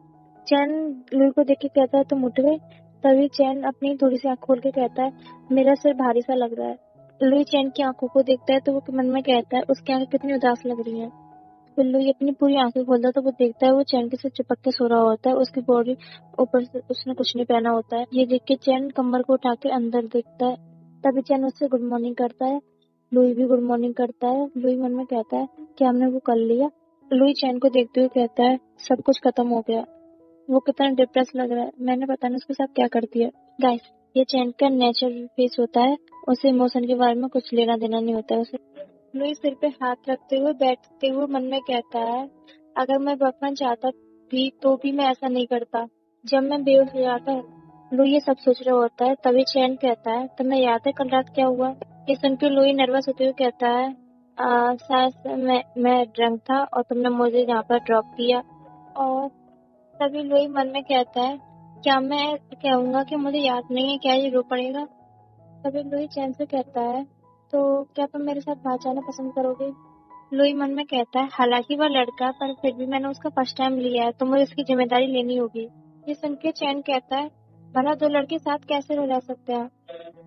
Speaker 1: चैन लुई को देख के कहता है, तुम उठ गए? तभी चैन अपनी थोड़ी सी आंख खोल के कहता है, मेरा सिर भारी सा लग रहा है। लुई चैन की आंखों को देखता है तो वो मन में कहता है, उसकी आंखें कितनी उदास लग रही हैं। फिर लुई अपनी पूरी आंखें खोलता है तो वो देखता है वो चैन के साथ चिपक के सो रहा होता है। उसकी बॉडी ऊपर से उसने कुछ नहीं पहना होता है। ये देख के चैन कमर को उठा के अंदर देखता है। तभी चैन उससे गुड मॉर्निंग करता है। लुई भी गुड मॉर्निंग करता है। लुई मन में कहता है, क्या हमने वो कर लिया? लुई चैन को देखते हुए कहता है, सब कुछ खत्म हो गया। वो कितना डिप्रेस लग रहा है, मैंने पता नहीं उसके साथ क्या कर दिया। गाइस, ये चैन का नेचुरल फेस होता है, उसे इमोशन के बारे में कुछ लेना देना नहीं होता है उसे। लुई सिर पे हाथ रखते हुए बैठते हुए मन में कहता है, अगर मैं बचपना चाहता भी तो भी मैं ऐसा नहीं करता। जब मैं बेहोश हो जाता लुई ये सब सोच रहा होता है। तभी चैन कहता है, तुम्हें याद है कल रात क्या हुआ? ये सुन के लुई नर्वस होते हुए कहता है, शायद से मैं ड्रंक था और तुमने मुझे यहाँ पर ड्रॉप किया। और तभी लुई मन में कहता है, क्या मैं कहूँगा कि मुझे याद नहीं है, क्या ये रो पड़ेगा? तभी लुई चैन से कहता है, तो क्या तुम मेरे साथ बाहर जाना पसंद करोगे? लुई मन में कहता है, हालांकि वह लड़का, पर फिर भी मैंने उसका फर्स्ट टाइम लिया है तो मुझे इसकी जिम्मेदारी लेनी होगी। ये सुन के चैन कहता है, भला दो लड़के साथ कैसे रह सकते हैं?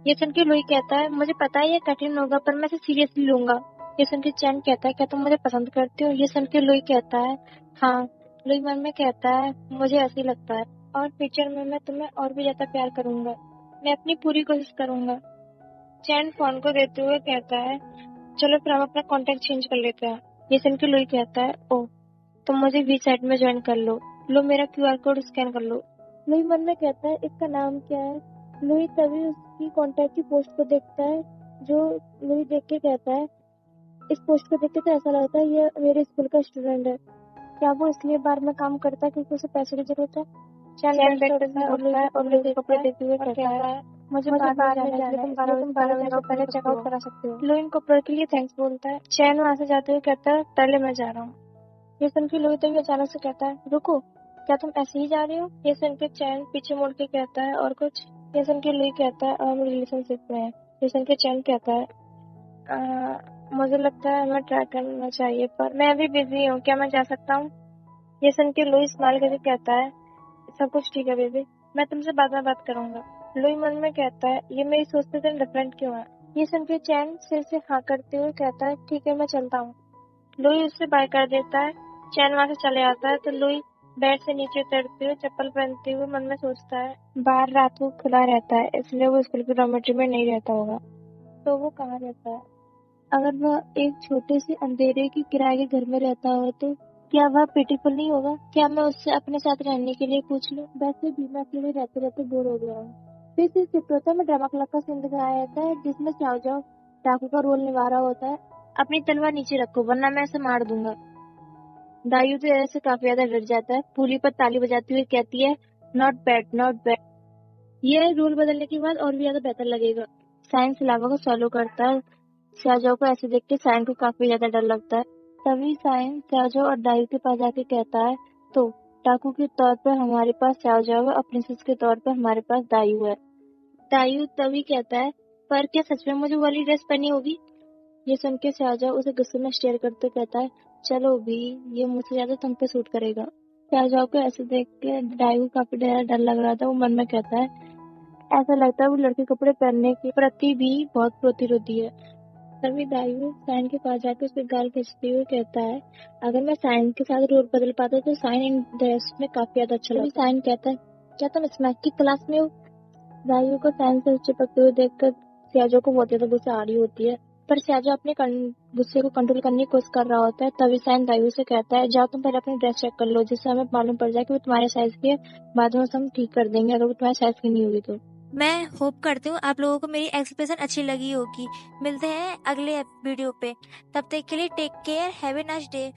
Speaker 1: ये सुन के लुई कहता है, मुझे पता है ये कठिन होगा, पर मैं इसे सीरियसली लूंगा। ये सुन के चैन कहता है, क्या तुम मुझे पसंद करते हो? ये सुन के लुई कहता है, हाँ। लुई मन में कहता है, मुझे ऐसे ही लगता है, और फ्यूचर में मैं तुम्हें और भी ज्यादा प्यार करूंगा। मैं अपनी पूरी कोशिश करूंगा। चैन फोन को देते हुए कहता है, चलो फिर हम अपना कॉन्टेक्ट चेंज कर लेते हैं। ये सुन के लुई कहता है, ओह, तुम मुझे वी साइट में ज्वाइन कर लो मेरा QR कोड स्कैन कर लो। लुई मन में कहता है, इसका नाम क्या है? लुई तभी उसकी कॉन्टैक्ट की पोस्ट को देखता है, जो लुई देख के कहता है, इस पोस्ट को देख के तो ऐसा लगता है ये मेरे स्कूल का स्टूडेंट है। क्या वो इसलिए बार में काम करता है क्योंकि उसे पैसे की जरूरत है? चैन बेड से उठता है और लुई के कपड़े देखते हुए कहता है, मुझे बाद में जाना है, तुम 12 बजे से पहले चेकआउट करा सकते हो। लुई इन कपड़ों के लिए थैंक्स बोलता है। चैन वहाँ से जाते हुए कहता है, पहले मैं जा रहा हूँ। ये सुन के लुई तभी अचानक से कहता है, रुको, क्या तुम ऐसे ही जा रहे हो? ये सुन के चैन पीछे मुड़ के कहता है, और कुछ? ये सुन के लुई कहता है, हम रिलेशनशिप में हैं। ये सुन के चैन कहता है, मुझे लगता है हमें ट्राई करना चाहिए, पर मैं अभी बिजी हूँ, क्या मैं जा सकता हूँ? ये सुन के लुई स्माइल करके कहता है, सब कुछ ठीक है बेबी, मैं तुमसे बाद में बात करूंगा। लुई मन में कहता है, ये मेरी सोच से डिफरेंट क्यों है? ये सुन के चैन सिर से हाँ करते हुए कहता है ठीक है मैं चलता हूँ। लुई उससे बाय कर देता है। चैन वहां से चले आता है तो लुई बेड से नीचे उतरते हुए चप्पल पहनते हुए मन में सोचता है बाहर रात को खुला रहता है इसलिए वो स्कूल के डॉर्मेट्री में नहीं रहता होगा। तो वो कहाँ रहता है? अगर वह एक छोटे से अंधेरे के किराए के घर में रहता हो तो क्या वह ब्यूटीफुल नहीं होगा? क्या मैं उससे अपने साथ रहने के लिए पूछ लूं? वैसे भी मैं अकेले रहते रहते बोर हो गया हूँ। फिर से चित्रोता में ड्रामा क्लब का सीन दिखाया जाता है जिसमें चाओ चाओ डाकू का रोल निभा रहा होता है। अपनी तलवार नीचे रखो वरना मैं इसे मार दूंगा। दायु तो ऐसे काफी ज्यादा डर जाता है। फूली पर ताली बजाती हुई कहती है नॉट बैड नॉट बैड। ये रूल बदलने के बाद और भी ज्यादा बेहतर लगेगा। साइंस लावा को फॉलो करता है। शाहजहां को ऐसे देख के साइंस को काफी ज्यादा डर लगता है। तभी साइंस शाहजहां और दायु के पास जाके कहता है तो डाकू के तौर पर हमारे पास शाहजहां है और प्रिंसेस के तौर पर हमारे पास दायु है। दायु तभी कहता है पर क्या सच में मुझे वो वाली ड्रेस पहनी होगी? ये सुन के शाहजहां उसे गुस्से में स्टेयर करते कहता है चलो भी ये मुझसे ज्यादा तुम पे सूट करेगा। शाहजहां को ऐसे देख के दायु को काफी डर लग रहा था। वो मन में कहता है ऐसा लगता है वो लड़के कपड़े पहनने के प्रति भी बहुत प्रतिरोधी है। तभी दायु साइन के पास जाकर उसके गाल खींचते हुए कहता है अगर मैं साइन के साथ रोल बदल पाता तो साइन इन ड्रेस में काफी ज्यादा अच्छा लगता। साइन कहता है क्या तुम स्मैक की क्लास में हो? दायु को साइन से चिपकते हुए देखकर शाहजहां को बहुत ज्यादा गुस्सा आ रही होती है। पर शाहजहां अपने गुस्से को कंट्रोल करने की कोशिश कर रहा होता है। तभी साइन दायु से कहता है जाओ तुम पहले अपनी ड्रेस चेक कर लो जिससे हमें मालूम पड़ जाए कि वो तुम्हारे साइज की है। बाद में उसे हम ठीक कर देंगे अगर वो तुम्हारे साइज की नहीं होगी तो।
Speaker 2: मैं होप करती हूँ आप लोगों को मेरी एक्सप्रेशन अच्छी लगी होगी। मिलते हैं अगले वीडियो पे, तब तक के लिए take care, have a nice day.